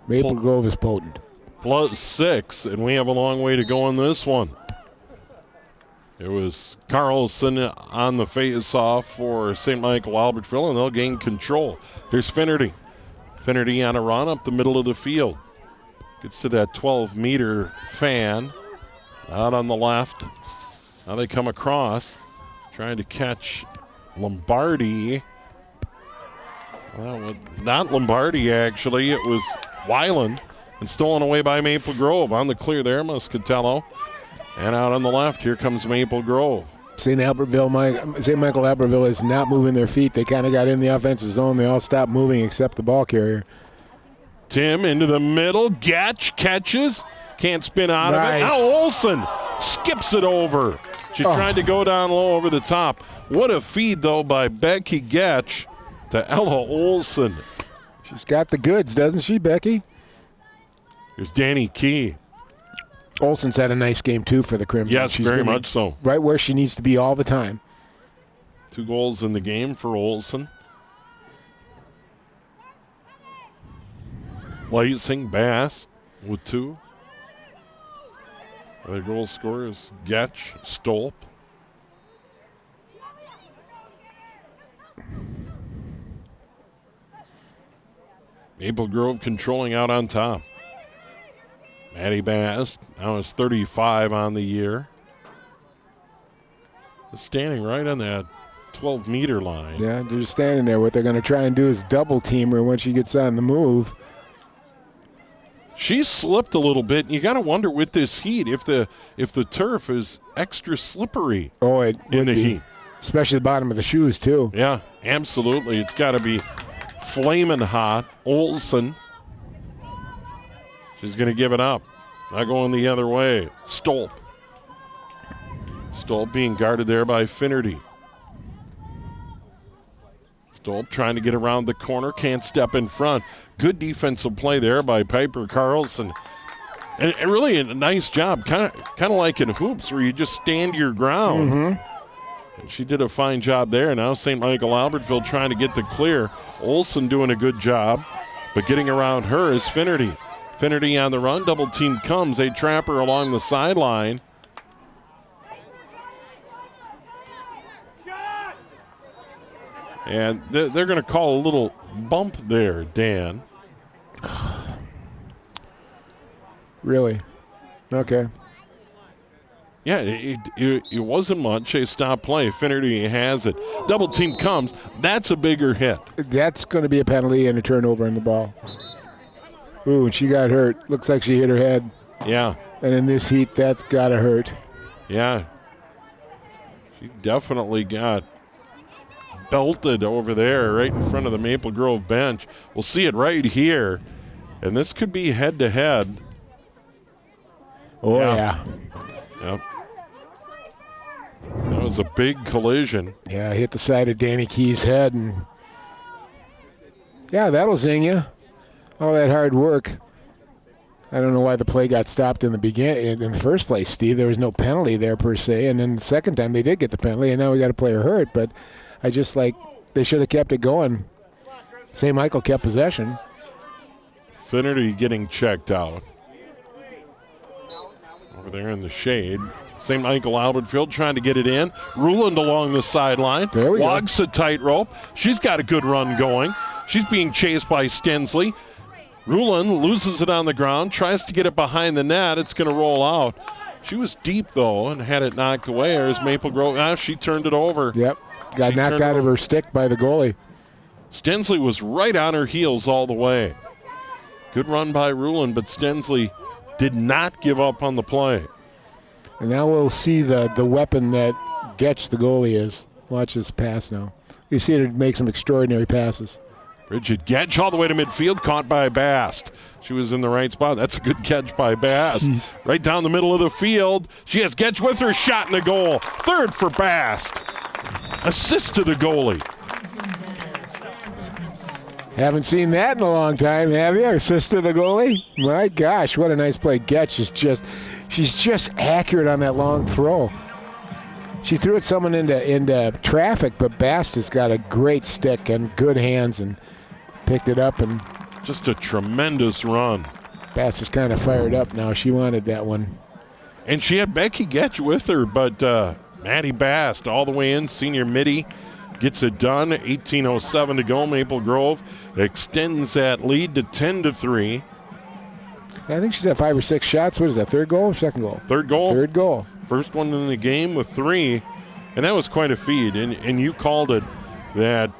Maple Grove is potent. +6, and we have a long way to go in this one. It was Carlson on the face-off for St. Michael-Albertville, and they'll gain control. Here's Finnerty. Finnerty on a run up the middle of the field. Gets to that 12-meter fan. Out on the left. Now they come across, trying to catch Lombardi. Well, not Lombardi, actually. It was Weiland, and stolen away by Maple Grove. On the clear there, Muscatello. And out on the left, here comes Maple Grove. St. Michael-Albertville is not moving their feet. They kind of got in the offensive zone. They all stopped moving except the ball carrier. Tim into the middle. Getch catches. Can't spin out of it. Now Olsen skips it over. She tried to go down low over the top. What a feed, though, by Becky Getch to Ella Olsen. She's got the goods, doesn't she, Becky? Here's Danny Key. Olsen's had a nice game, too, for the Crimson. Yes, She's very much so. Right where she needs to be all the time. 2 goals in the game for Olsen. Lansing Bass with 2. Other goal scorers, Getch, Stolp. Maple Grove controlling out on top. Maddie Bass now is 35 on the year. Standing right on that 12-meter line. Yeah, they're just standing there. What they're going to try and do is double team her when she gets on the move. She slipped a little bit. You got to wonder with this heat if the turf is extra slippery. Oh, it in the heat, especially the bottom of the shoes too. Yeah, absolutely. It's got to be flaming hot. Olsen. She's going to give it up. Not going the other way. Stolp. Stolp being guarded there by Finnerty. Stolp trying to get around the corner. Can't step in front. Good defensive play there by Piper Carlson. And really a nice job. Kind of like in hoops where you just stand your ground. Mm-hmm. And she did a fine job there. Now St. Michael-Albertville trying to get the clear. Olsen doing a good job. But getting around her is Finnerty. Finnerty on the run. Double team comes. They trap her along the sideline. And they're going to call a little bump there, Dan. Really? Okay. Yeah, it wasn't much. They stopped play. Finnerty has it. Double team comes. That's a bigger hit. That's going to be a penalty and a turnover on the ball. Ooh, and she got hurt. Looks like she hit her head. Yeah. And in this heat, that's got to hurt. Yeah. She definitely got belted over there right in front of the Maple Grove bench. We'll see it right here. And this could be head-to-head. Oh, yeah. Yep. That was a big collision. Yeah, hit the side of Danny Key's head. And yeah, that'll zing you. All that hard work. I don't know why the play got stopped in the first place, Steve. There was no penalty there per se. And then the second time they did get the penalty, and now we got a player hurt. But I just they should have kept it going. St. Michael kept possession. Finnerty getting checked out. Over there in the shade. St. Michael-Albertville trying to get it in. Ruland along the sideline. There we Walks a tightrope. She's got a good run going. She's being chased by Stensley. Ruland loses it on the ground, tries to get it behind the net. It's going to roll out. She was deep, though, and had it knocked away. There's Maple Grove. She turned it over. Yep. Got knocked out of her stick by the goalie. Stensley was right on her heels all the way. Good run by Ruland, but Stensley did not give up on the play. And now we'll see the weapon that Getch, the goalie, is. Watch this pass now. You see her make some extraordinary passes. Bridget Getch all the way to midfield, caught by Bast. She was in the right spot. That's a good catch by Bast. Jeez. Right down the middle of the field. She has Getch with her, shot in the goal. Third for Bast. Assist to the goalie. Haven't seen that in a long time, have you? Assist to the goalie? My gosh, what a nice play. Getch is she's just accurate on that long throw. She threw it someone into traffic, but Bast has got a great stick and good hands and picked it up. And just a tremendous run. Bast is kind of fired up now. She wanted that one. And she had Becky Getch with her, but Maddie Bast all the way in, senior midi, gets it done. 18:07 to go. Maple Grove extends that lead to 10-3. I think she's had 5 or 6 shots. What is that, third goal or second goal? Third goal. Third goal. First one in the game with 3, and that was quite a feed. And you called it that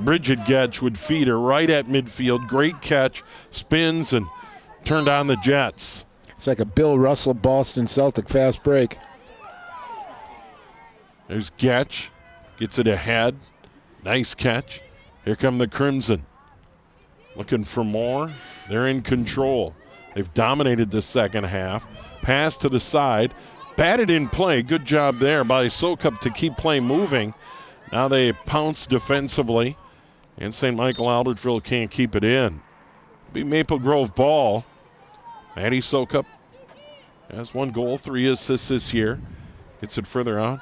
Bridget Getch would feed her right at midfield. Great catch, spins, and turned on the Jets. It's like a Bill Russell Boston Celtic fast break. There's Getch, gets it ahead. Nice catch. Here come the Crimson. Looking for more. They're in control. They've dominated the second half. Pass to the side. Batted in play. Good job there by Sokup to keep play moving. Now they pounce defensively. And St. Michael-Albertville can't keep it in. Be Maple Grove ball. Maddie Sokup has 1 goal, 3 assists this year. Gets it further out.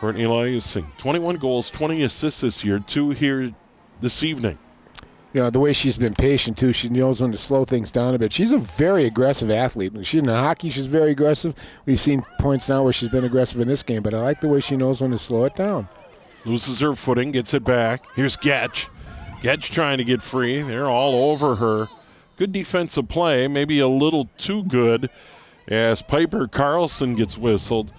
Courtney Eliasson, 21 goals, 20 assists this year, 2 here this evening. You know, the way she's been patient, too, she knows when to slow things down a bit. She's a very aggressive athlete. She's in hockey, she's very aggressive. We've seen points now where she's been aggressive in this game, but I like the way she knows when to slow it down. Loses her footing, gets it back. Here's Getch. Getch trying to get free. They're all over her. Good defensive play, maybe a little too good as Piper Carlson gets whistled.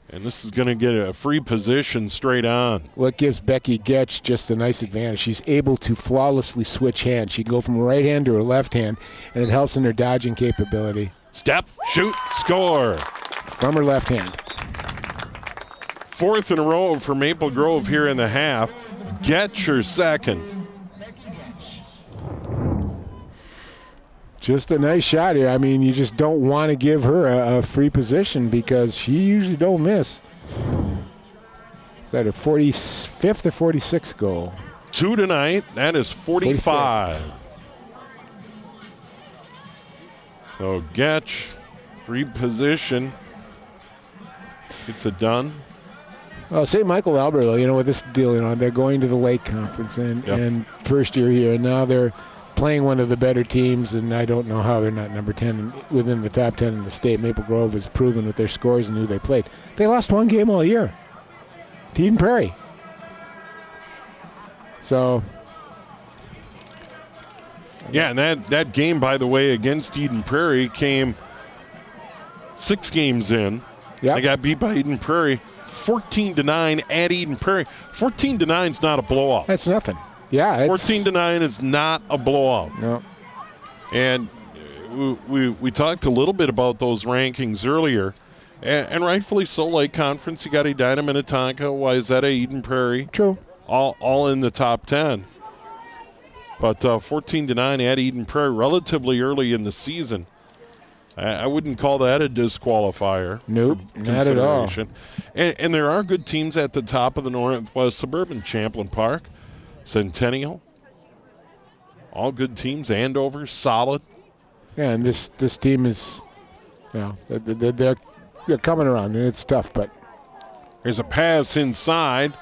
And this is going to get a free position straight on. Well, it gives Becky Getch just a nice advantage. She's able to flawlessly switch hands. She can go from her right hand to her left hand, and it helps in her dodging capability. Step, shoot, score. From her left hand. 4th in a row for Maple Grove here in the half. Getch her second. Just a nice shot here. I mean, you just don't want to give her a free position because she usually don't miss. Is that her 45th or 46th goal? 2 tonight. That is 45. 45. So Getch, free position. Gets it done. Well, St. Michael-Albertville, you know, with this deal, you know, they're going to the Lake Conference and first year here, and now they're playing one of the better teams, and I don't know how they're not number 10 within the top 10 in the state. Maple Grove has proven with their scores and who they played. They lost 1 game all year to Eden Prairie. So, yeah, and that game, by the way, against Eden Prairie came 6 games in. yeah, They got beat by Eden Prairie 14-9 at Eden Prairie. 14-9 is not a blowout. that's nothing. Yeah, 14-9 is not a blowout. No. And we talked a little bit about those rankings earlier, and rightfully so. Lake Conference, you got Edina, Minnetonka, Wayzata, Eden Prairie, True. all in the top 10. But 14-9 at Eden Prairie, relatively early in the season. I wouldn't call that a disqualifier. Nope, not at all. And there are good teams at the top of the Northwest Suburban. Champlain Park, Centennial, all good teams. Andover, solid. Yeah, and this team is, you know, they're coming around, and it's tough, but. There's a pass inside,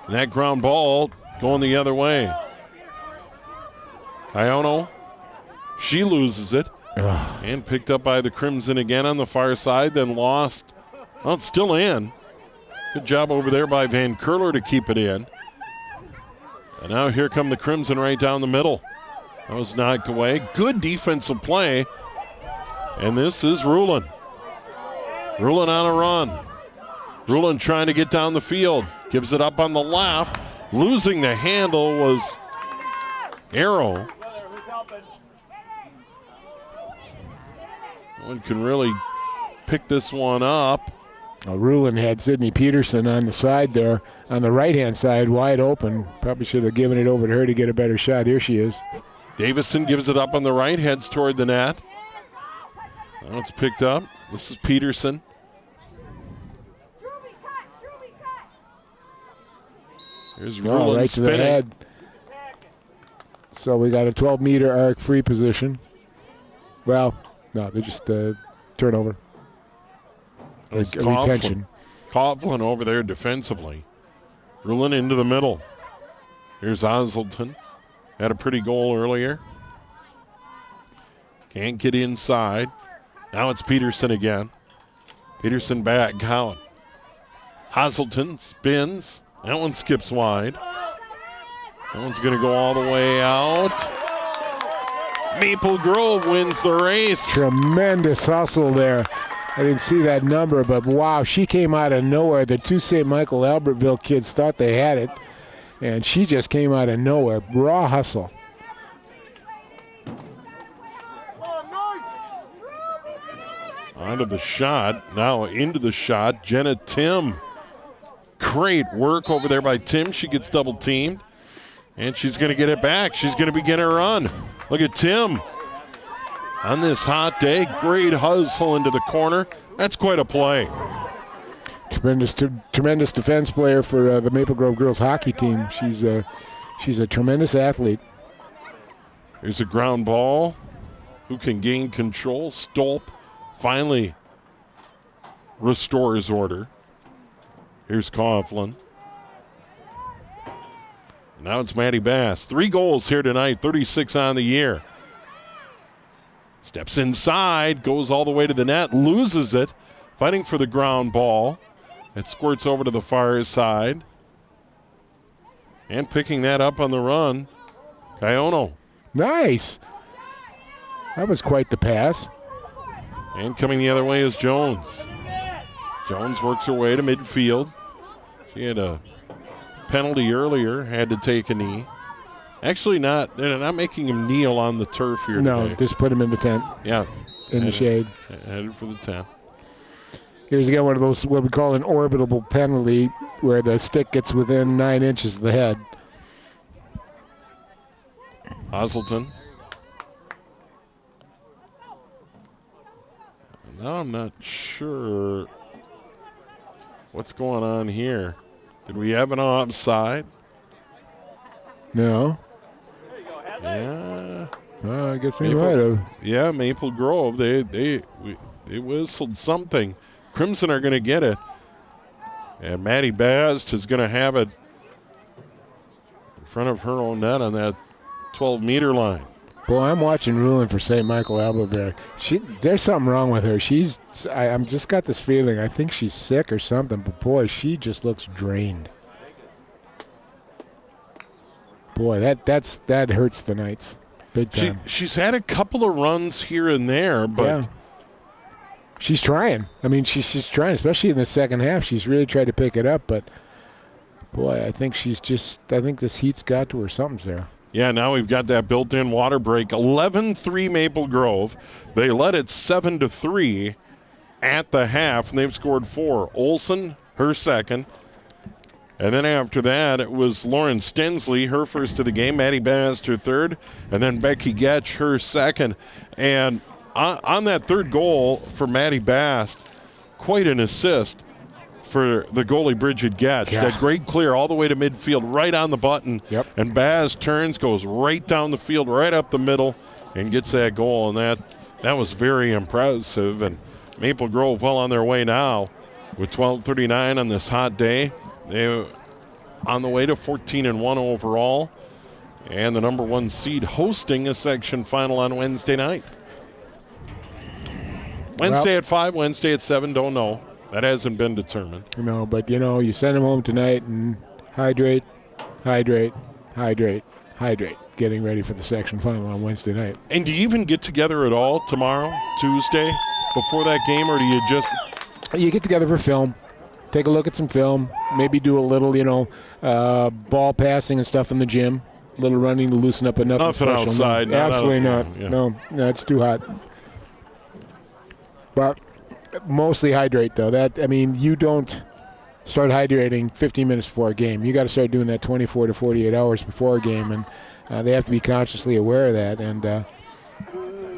and that ground ball going the other way. Iono, she loses it, and picked up by the Crimson again on the far side, then lost. Well, it's still in. Good job over there by Van Curler to keep it in. And now here come the Crimson right down the middle. That was knocked away. Good defensive play. And this is Rulin. Rulin on a run. Rulin trying to get down the field. Gives it up on the left. Losing the handle was Arrow. No one can really pick this one up. Rulin had Sydney Peterson on the side there, on the right-hand side, wide open. Probably should have given it over to her to get a better shot. Here she is. Davison gives it up on the right, heads toward the net. Now it's picked up. This is Peterson. Here's Rulin right spinning. to the head. So we got a 12-meter arc free position. Well, no, they're just turnover. Retention. Coughlin over there defensively. Rulin into the middle. Here's Oselton. Had a pretty goal earlier. Can't get inside. Now it's Peterson again. Peterson back. Cowan. Oselton spins. That one skips wide. That one's going to go all the way out. Maple Grove wins the race. Tremendous hustle there. I didn't see that number, but wow, she came out of nowhere. The two St. Michael-Albertville kids thought they had it, and she just came out of nowhere. Raw hustle. Onto the shot. Now into the shot. Jenna Tim. Great work over there by Tim. She gets double teamed. And she's going to get it back. She's going to begin her run. Look at Tim. On this hot day, great hustle into the corner. That's quite a play. Tremendous defense player for the Maple Grove girls hockey team. She's a tremendous athlete. Here's a ground ball. Who can gain control? Stolp finally restores order. Here's Coughlin. Now it's Maddie Bass. 3 goals here tonight, 36 on the year. Steps inside, goes all the way to the net, loses it, fighting for the ground ball. It squirts over to the far side. And picking that up on the run, Kayono. Nice. That was quite the pass. And coming the other way is Jones. Jones works her way to midfield. She had a penalty earlier, had to take a knee. Actually, they're not making him kneel on the turf here today. No, just put him in the tent. Yeah. In the shade. Headed for the tent. Here's again one of those, what we call an orbitable penalty, where the stick gets within 9 inches of the head. Hazelton. Now I'm not sure what's going on here. Did we have an offside? No. Yeah. I guess we might have. Yeah, Maple Grove. They whistled something. Crimson are going to get it. And Maddie Bast is going to have it in front of her own net on that 12-meter line. Boy, I'm watching ruling for St. Michael-Albertville. There's something wrong with her. I'm just got this feeling. I think she's sick or something. But boy, she just looks drained. Boy, that hurts the Knights big time. She's had a couple of runs here and there, but yeah. She's trying. I mean, she's trying, especially in the second half. She's really tried to pick it up, but boy, I think this heat's got to her. Something's there. Yeah, now we've got that built-in water break. 11-3 Maple Grove. They led it 7-3 at the half, and they've scored 4. Olson, her second. And then after that, it was Lauren Stensley, her first of the game. Maddie Bast, her third. And then Becky Getch, her second. And on that third goal for Maddie Bast, quite an assist for the goalie Bridget Getch. Yeah. That great clear all the way to midfield, right on the button. Yep. And Baz turns, goes right down the field, right up the middle, and gets that goal. And that was very impressive. And Maple Grove well on their way now with 12:39 on this hot day. They're on the way to 14-1 overall. And the number 1 seed hosting a section final on Wednesday night. Wednesday at 5, Wednesday at 7, don't know. That hasn't been determined. No, but you send them home tonight and hydrate, getting ready for the section final on Wednesday night. And do you even get together at all tomorrow, Tuesday, before that game, or do you just... You get together for film, take a look at some film, maybe do a little, ball passing and stuff in the gym, a little running to loosen up enough. Nothing special. outside. No, absolutely not. Yeah. No, it's too hot. But mostly hydrate, though. You don't start hydrating 15 minutes before a game. You got to start doing that 24 to 48 hours before a game, and they have to be consciously aware of that. And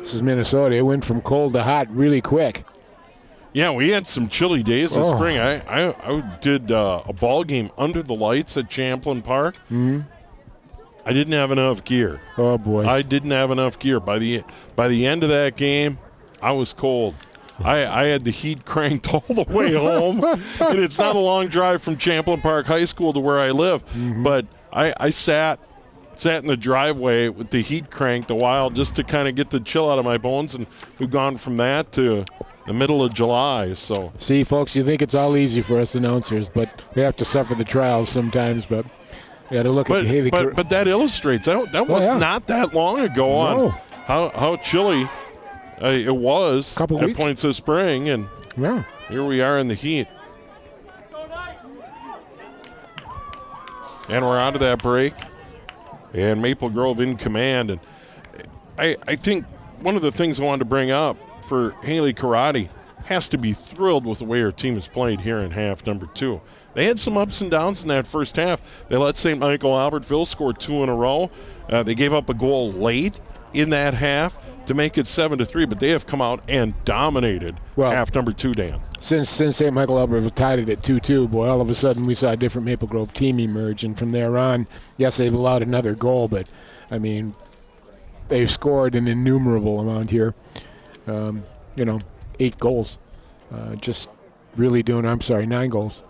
this is Minnesota. It went from cold to hot really quick. Yeah, we had some chilly days this spring. I did a ball game under the lights at Champlain Park. Mm-hmm. I didn't have enough gear. Oh, boy. I didn't have enough gear. By the end of that game, I was cold. I had the heat cranked all the way home. And it's not a long drive from Champlain Park High School to where I live. Mm-hmm. But I sat in the driveway with the heat cranked a while just to kind of get the chill out of my bones. And we've gone from that to the middle of July. So see, folks, you think it's all easy for us announcers, but we have to suffer the trials sometimes. But we got to look at the but that illustrates that was not that long ago on how chilly it was couple at weeks. points of spring. And Yeah. Here we are in the heat. And we're out of that break. And Maple Grove in command. And I think one of the things I wanted to bring up for Haley Karate has to be thrilled with the way her team has played here in half number 2. They had some ups and downs in that first half. They let St. Michael-Albertville score 2 in a row. They gave up a goal late in that half to make it 7-3, but they have come out and dominated half number 2, Dan. Since St. Michael-Albertville tied it at 2-2, boy, all of a sudden we saw a different Maple Grove team emerge, and from there on, yes, they've allowed another goal, but, I mean, they've scored an innumerable amount here. 8 goals. Just really doing, 9 goals.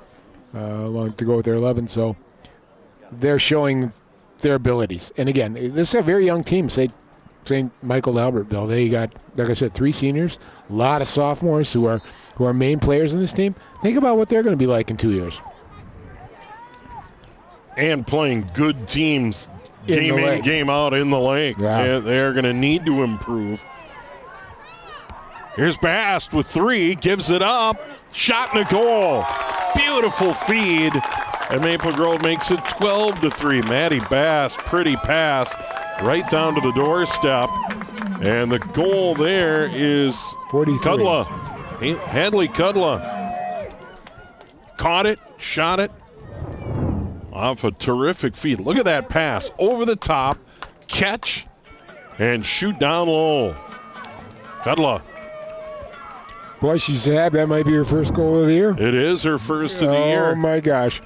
To go with their 11, so they're showing their abilities. And again, this is a very young team, St. Michael-Albertville. They got, like I said, 3 seniors, a lot of sophomores who are main players in this team. Think about what they're going to be like in 2 years. And playing good teams game in, game out in the lake. Yeah. They're going to need to improve. Here's Bast with 3, gives it up, shot and a goal. Beautiful feed, and Maple Grove makes it 12-3. Maddie Bast, pretty pass, right down to the doorstep. And the goal there is 43. Kudla. Hadley Kudla. Caught it, shot it. Off a terrific feed. Look at that pass. Over the top, catch, and shoot down low. Kudla. Boy, she's had that might be her first goal of the year. It is her first of the year. Oh, my gosh.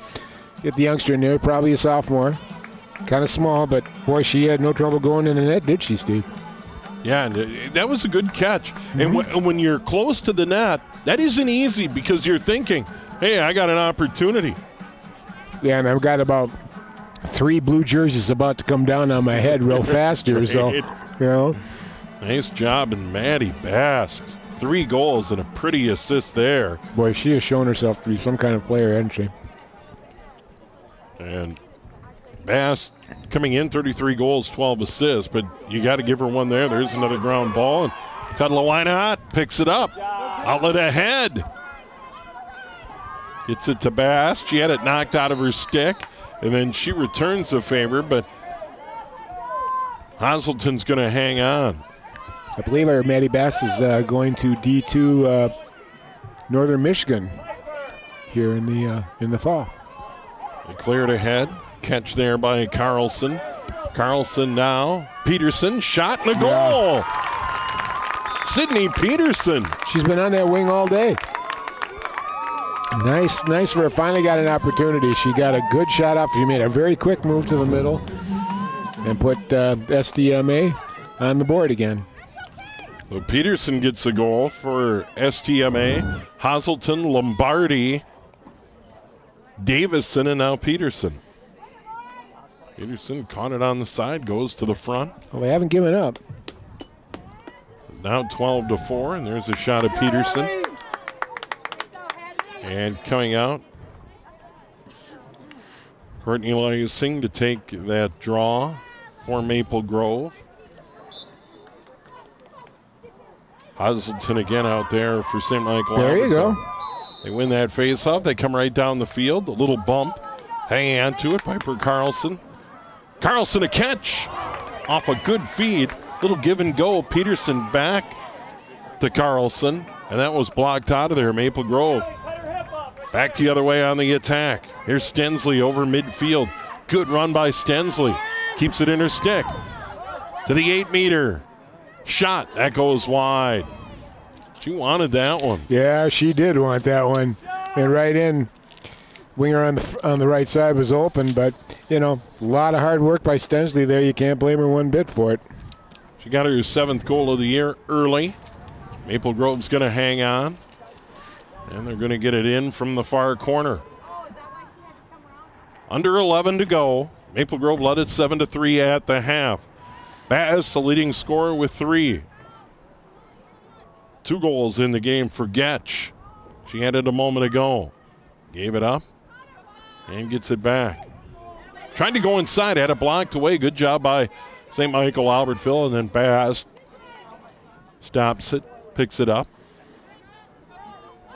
Get the youngster in there, probably a sophomore. Kind of small, but, boy, she had no trouble going in the net, did she, Steve? Yeah, and that was a good catch. Mm-hmm. And when you're close to the net, that isn't easy because you're thinking, hey, I got an opportunity. Yeah, and I've got about 3 blue jerseys about to come down on my head real fast here, so, Nice job, and Maddie Bast. 3 goals and a pretty assist there. Boy, she has shown herself to be some kind of player, hasn't she? And Bass coming in, 33 goals, 12 assists, but you got to give her one there. There's another ground ball, and Kudla, why not? Picks it up. Outlet ahead. Gets it to Bass. She had it knocked out of her stick, and then she returns the favor, but Hazelton's going to hang on. I believe our Maddie Bass is going to D2 Northern Michigan here in the fall. They cleared ahead. Catch there by Carlson. Carlson now. Peterson, shot and a goal. Sydney Peterson. She's been on that wing all day. Nice for her. Finally got an opportunity. She got a good shot off. She made a very quick move to the middle and put STMA on the board again. So Peterson gets a goal for STMA. Hazelton, Lombardi, Davison, and now Peterson. Peterson caught it on the side, goes to the front. Well, they haven't given up. Now 12-4, and there's a shot at Peterson. And coming out, Courtney Lysing to take that draw for Maple Grove. Hazelton again out there for St. Michael. There you go. They win that face-off. They come right down the field. A little bump. Hanging on to it. Piper Carlson. Carlson a catch off a good feed. Little give and go. Peterson back to Carlson. And that was blocked out of there. Maple Grove. Back the other way on the attack. Here's Stensley over midfield. Good run by Stensley. Keeps it in her stick. To the 8-meter. Shot. That goes wide. She wanted that one. Yeah, she did want that one. And right in. Winger on the right side was open, but, a lot of hard work by Stensley there. You can't blame her one bit for it. She got her 7th goal of the year early. Maple Grove's going to hang on. And they're going to get it in from the far corner. Under 11 to go. Maple Grove led it 7-3 at the half. Bass, the leading scorer with 3. 2 goals in the game for Getch. She had it a moment ago. Gave it up and gets it back. Trying to go inside, had it blocked away. Good job by St. Michael-Albertville, and then Bass stops it, picks it up.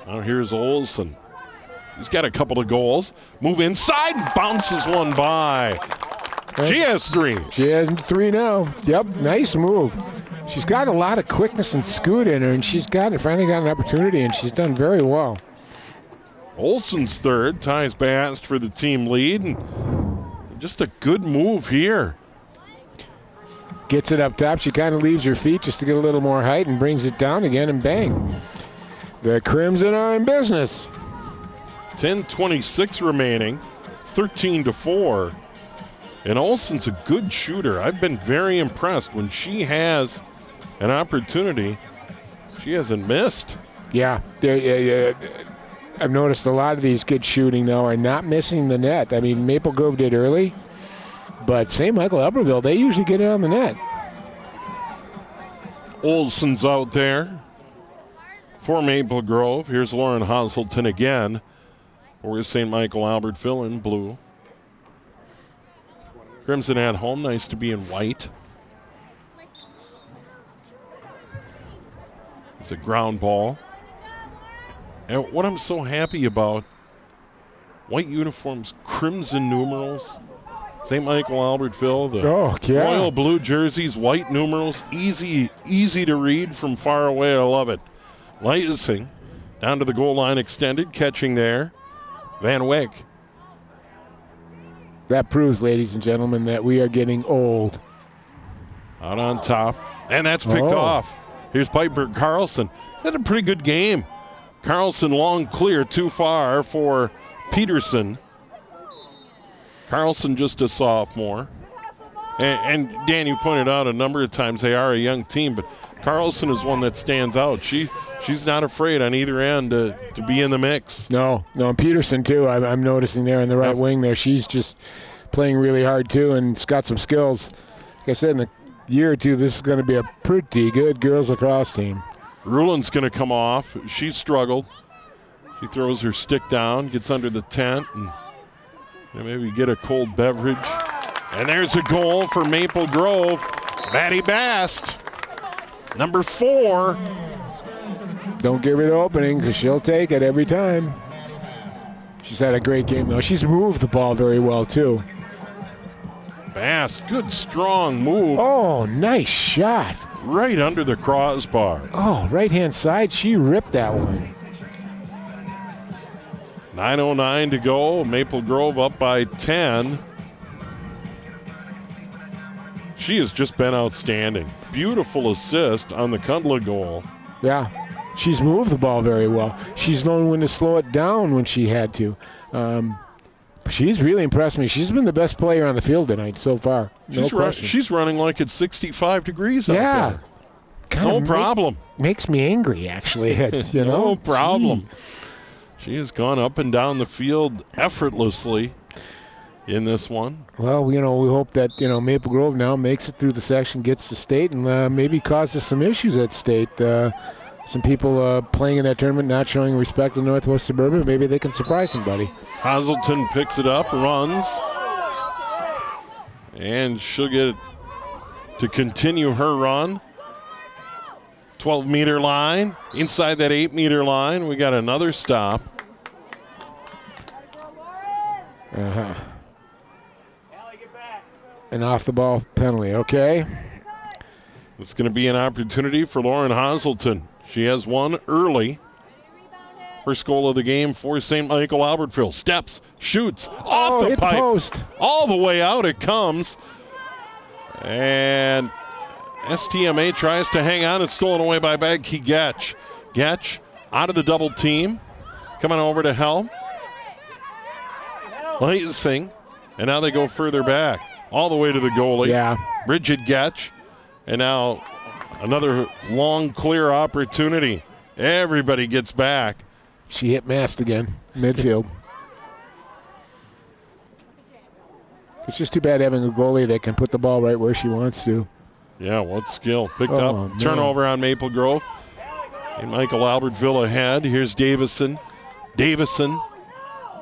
Now here's Olsen. He's got a couple of goals. Move inside and bounces one by. She has 3. She has 3 now. Yep, nice move. She's got a lot of quickness and scoot in her, and finally got an opportunity, and she's done very well. Olsen's third, ties Bast for the team lead, and just a good move here. Gets it up top. She kind of leaves her feet just to get a little more height and brings it down again, and bang. The Crimson are in business. 10:26 remaining, 13-4. And Olsen's a good shooter. I've been very impressed. When she has an opportunity, she hasn't missed. Yeah. I've noticed a lot of these kids shooting now are not missing the net. I mean, Maple Grove did early, but St. Michael-Albertville, they usually get it on the net. Olsen's out there for Maple Grove. Here's Lauren Hazelton again for St. Michael-Albertville in blue. Crimson at home, nice to be in white. It's a ground ball. And what I'm so happy about, white uniforms, crimson numerals. St. Michael-Albertville, the royal blue jerseys, white numerals, easy to read from far away. I love it. Licensing down to the goal line extended, catching there. Van Wyck. That proves, ladies and gentlemen, that we are getting old. Out on top, and that's picked off. Here's Piper Carlson. That's a pretty good game. Carlson long clear, too far for Peterson. Carlson just a sophomore. And Dan, you pointed out a number of times they are a young team, but Carlson is one that stands out. She's not afraid on either end to be in the mix. No, and Peterson too. I'm noticing there in the right wing there. She's just playing really hard too, and it's got some skills. Like I said, in a year or two, this is going to be a pretty good girls lacrosse team. Rulin's going to come off. She struggled. She throws her stick down, gets under the tent, and maybe get a cold beverage. And there's a goal for Maple Grove. Maddie Bast, number 4. Don't give her the opening because she'll take it every time. She's had a great game, though. She's moved the ball very well, too. Bast, good strong move. Oh, nice shot. Right under the crossbar. Oh, right-hand side, she ripped that one. 9:09 to go. Maple Grove up by 10. She has just been outstanding. Beautiful assist on the Kundla goal. Yeah, she's moved the ball very well. She's known when to slow it down when she had to. She's really impressed me. She's been the best player on the field tonight so far. No question. She's running like it's 65 degrees out there. No problem. Makes me angry, actually. No problem. She has gone up and down the field effortlessly in this one. Well, we hope that, Maple Grove now makes it through the section, gets to state, and maybe causes some issues at state. Some people playing in that tournament not showing respect to Northwest Suburban. Maybe they can surprise somebody. Hazelton picks it up, runs, and she'll get to continue her run. 12-meter line. Inside that 8-meter line, we got another stop. An off-the-ball penalty, okay. It's going to be an opportunity for Lauren Hazelton. She has one early. First goal of the game for St. Michael-Albertville. Steps, shoots, off the pipe. Post. All the way out it comes. And STMA tries to hang on. It's stolen away by Becky Getch. Getch out of the double team. Coming over to help. Licensing. And now they go further back. All the way to the goalie. Yeah. Bridget Getch. And now another long, clear opportunity. Everybody gets back. She hit mast again, midfield. It's just too bad having a goalie that can put the ball right where she wants to. Yeah, what skill. Picked up. Man. Turnover on Maple Grove. And Michael-Albertville ahead. Here's Davison. Davison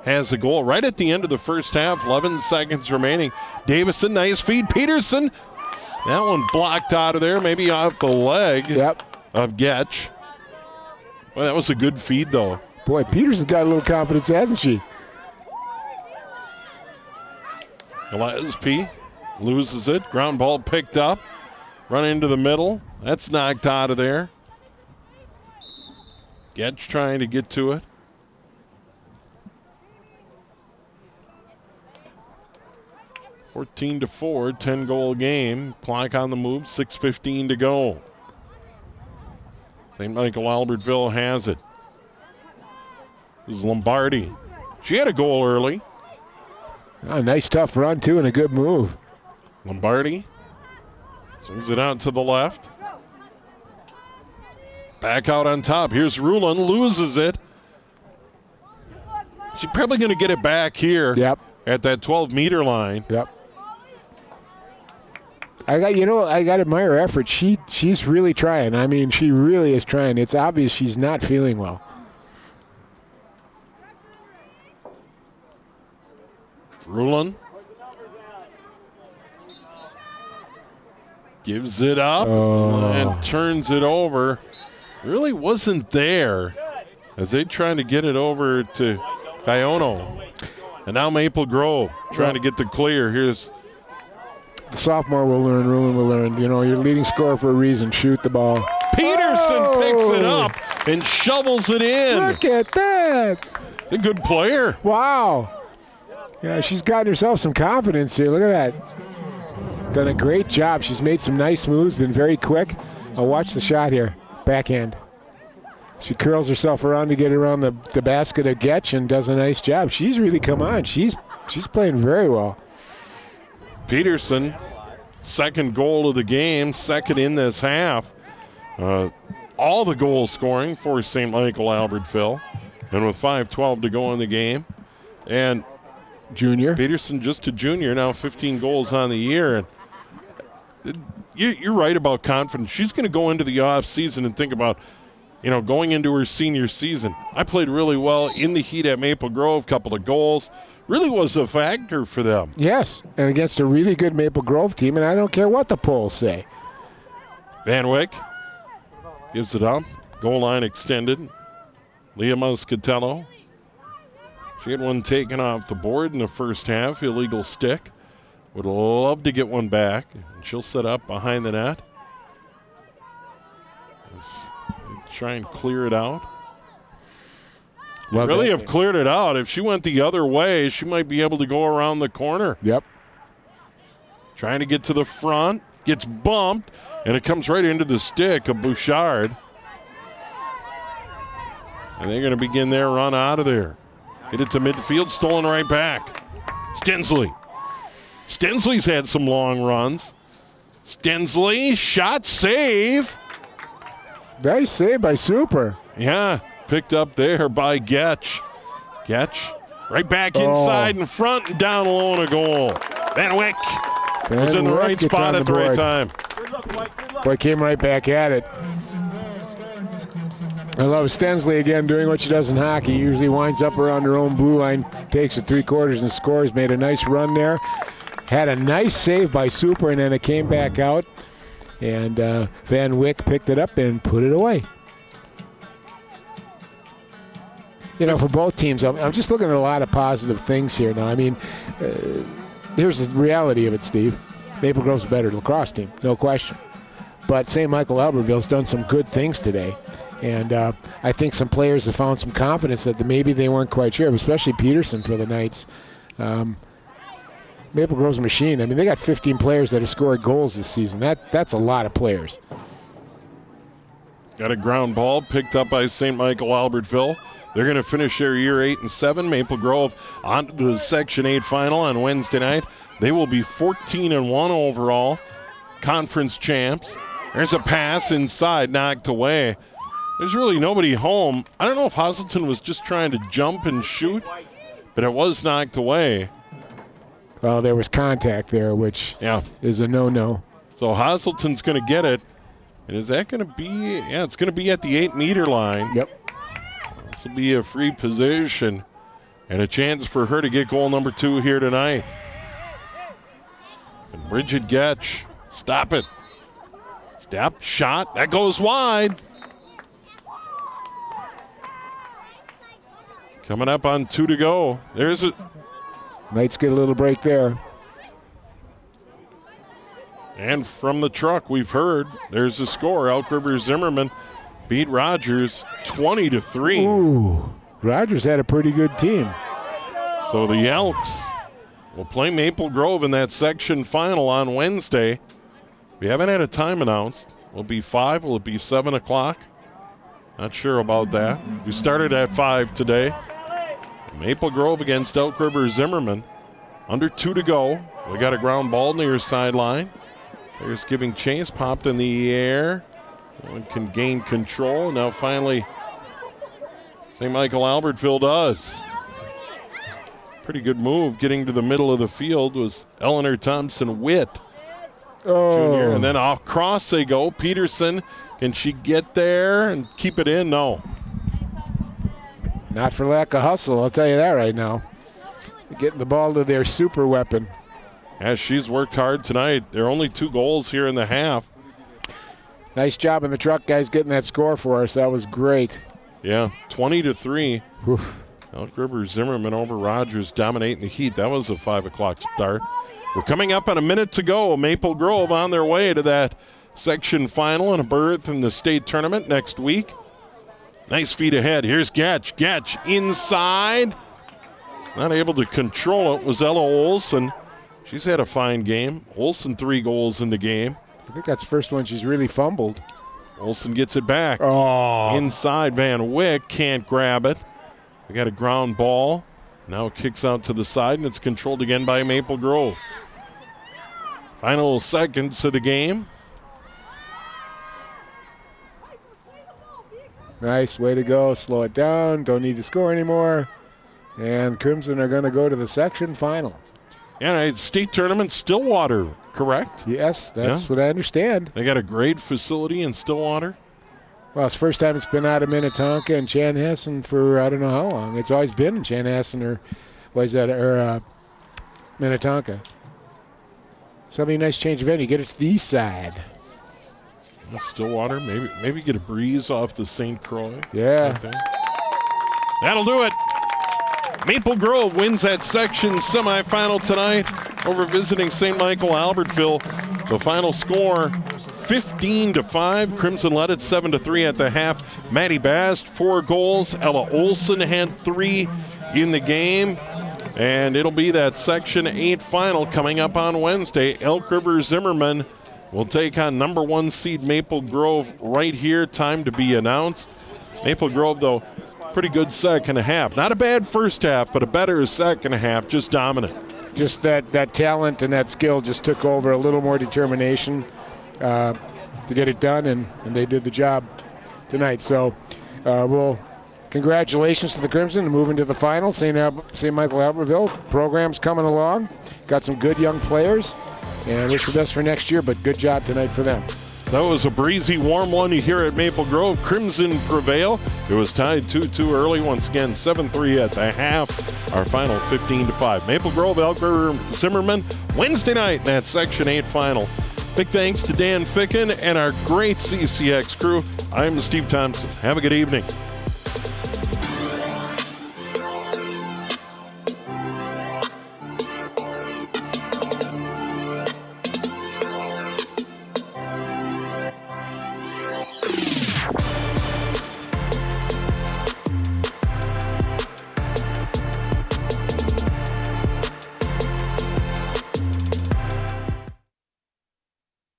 has the goal right at the end of the first half. 11 seconds remaining. Davison, nice feed. Peterson. That one blocked out of there, maybe off the leg of Getch. Well, that was a good feed, though. Boy, Peterson's got a little confidence, hasn't she? Gillespie loses it. Ground ball picked up. Run into the middle. That's knocked out of there. Getch trying to get to it. (14-4), 10-goal game. Clock on the move, 6:15 to go. St. Michael-Albertville has it. This is Lombardi. She had a goal early. Oh, nice tough run, too, and a good move. Lombardi swings it out to the left. Back out on top. Here's Rulon, loses it. She's probably going to get it back here. Yep. At that 12-meter line. Yep. I got to admire her effort. She's really trying. I mean, she really is trying. It's obvious she's not feeling well. Rulon gives it up and turns it over. Really wasn't there as they trying to get it over to Cayono. And now Maple Grove trying to get the clear. Here's the sophomore will learn, Rulon will learn. You know, you're leading scorer for a reason. Shoot the ball. Peterson picks it up and shovels it in. Look at that. A good player. Wow. Yeah, she's gotten herself some confidence here. Look at that. Done a great job. She's made some nice moves, been very quick. I'll watch the shot here. Backhand. She curls herself around to get around the basket of Getch and does a nice job. She's really come on. She's playing very well. Peterson, second goal of the game, second in this half. All the goal scoring for St. Michael-Albertville. And with 5:12 to go in the game. And junior. Peterson just a junior, now 15 goals on the year. And you're right about confidence. She's going to go into the offseason and think about, going into her senior season. I played really well in the heat at Maple Grove, couple of goals. Really was a factor for them. Yes, and against a really good Maple Grove team, and I don't care what the polls say. Van Wyck gives it up. Goal line extended. Leah Muscatello. She had one taken off the board in the first half, illegal stick. Would love to get one back. And she'll set up behind the net. Try and clear it out. Really have cleared it out. If she went the other way, she might be able to go around the corner. Yep. Trying to get to the front. Gets bumped, and it comes right into the stick of Bouchard. And they're going to begin their run out of there. Get it to midfield, stolen right back. Stensley. Stensley's had some long runs. Stensley, shot, save. Nice save by Super. Yeah, picked up there by Getch. Getch, right back inside in front and down low and a goal. Van Wyck was in the right spot at the right time. Boy, came right back at it. I love Stensley again doing what she does in hockey. Usually winds up around her own blue line, takes it three-quarters and scores. Made a nice run there. Had a nice save by Super, and then it came back out. And Van Wyck picked it up and put it away. For both teams, I'm just looking at a lot of positive things here now. I mean, here's the reality of it, Steve. Maple Grove's a better lacrosse team, no question. But St. Michael-Albertville's done some good things today. And I think some players have found some confidence that maybe they weren't quite sure of, especially Peterson for the Knights. Maple Grove's a machine. I mean, they got 15 players that have scored goals this season. That's a lot of players. Got a ground ball picked up by St. Michael-Albertville. They're going to finish their year 8-7. Maple Grove on to the Section 8 final on Wednesday night. They will be 14-1 overall, conference champs. There's a pass inside, knocked away. There's really nobody home. I don't know if Hazelton was just trying to jump and shoot, but it was knocked away. Well, there was contact there, which is a no-no. So Hazelton's going to get it. And is that going to be? Yeah, it's going to be at the 8-meter line. Yep. This will be a free position and a chance for her to get goal number 2 here tonight. And Bridget Getch, stop it. Step, shot, that goes wide. Coming up on 2 to go. There's a... Knights get a little break there. And from the truck, we've heard there's a score. Elk River Zimmerman beat Rogers 20-3. Ooh, Rogers had a pretty good team. So the Elks will play Maple Grove in that section final on Wednesday. We haven't had a time announced. Will it be 5? Will it be 7 o'clock? Not sure about that. We started at 5 today. Maple Grove against Elk River Zimmerman. Under 2 to go. We got a ground ball near sideline. There's giving chase, popped in the air. One can gain control. Now finally, St. Michael-Albertville does. Pretty good move. Getting to the middle of the field was Eleanor Thompson-Witt, junior. And then across they go. Peterson, can she get there and keep it in? No. Not for lack of hustle, I'll tell you that right now. Getting the ball to their super weapon. As she's worked hard tonight. There are only 2 goals here in the half. Nice job in the truck, guys, getting that score for us. That was great. Yeah, 20-3. Elk River Zimmerman over Rogers dominating the heat. That was a 5 o'clock start. We're coming up on a minute to go. Maple Grove on their way to that section final and a berth in the state tournament next week. Nice feet ahead. Here's Gatch. Gatch inside. Not able to control it was Ella Olson. She's had a fine game. Olson 3 goals in the game. I think that's the first one she's really fumbled. Olson gets it back. Oh. Inside, Van Wyck can't grab it. We got a ground ball. Now it kicks out to the side, and it's controlled again by Maple Grove. Final seconds of the game. Nice, way to go. Slow it down. Don't need to score anymore. And Crimson are going to go to the section final. Yeah, state tournament, Stillwater, correct? Yes, that's what I understand. They got a great facility in Stillwater. Well, it's the first time it's been out of Minnetonka and Chanhassen for I don't know how long. It's always been in Chanhassen or Minnetonka. So it'll be a nice change of venue. Get it to the east side. Stillwater, maybe get a breeze off the St. Croix. Yeah. That'll do it. Maple Grove wins that section semifinal tonight over visiting St. Michael-Albertville. The final score, 15-5. Crimson led it 7-3 at the half. Maddie Bast, 4 goals. Ella Olson had 3 in the game. And it'll be that Section 8 final coming up on Wednesday. Elk River Zimmerman will take on number 1 seed Maple Grove right here. Time to be announced. Maple Grove, though, pretty good second half. Not a bad first half, but a better second half. Just dominant. Just that talent and that skill just took over. A little more determination to get it done, and they did the job tonight. So congratulations to the Crimson moving to the final. St. Michael-Albertville program's coming along. Got some good young players, and wish the best for next year, but good job tonight for them. That was a breezy, warm one here at Maple Grove. Crimson prevail. It was tied 2-2 early. Once again, 7-3 at the half. Our final 15-5. Maple Grove, Elk River Zimmerman, Wednesday night in that Section 8 final. Big thanks to Dan Ficken and our great CCX crew. I'm Steve Thompson. Have a good evening.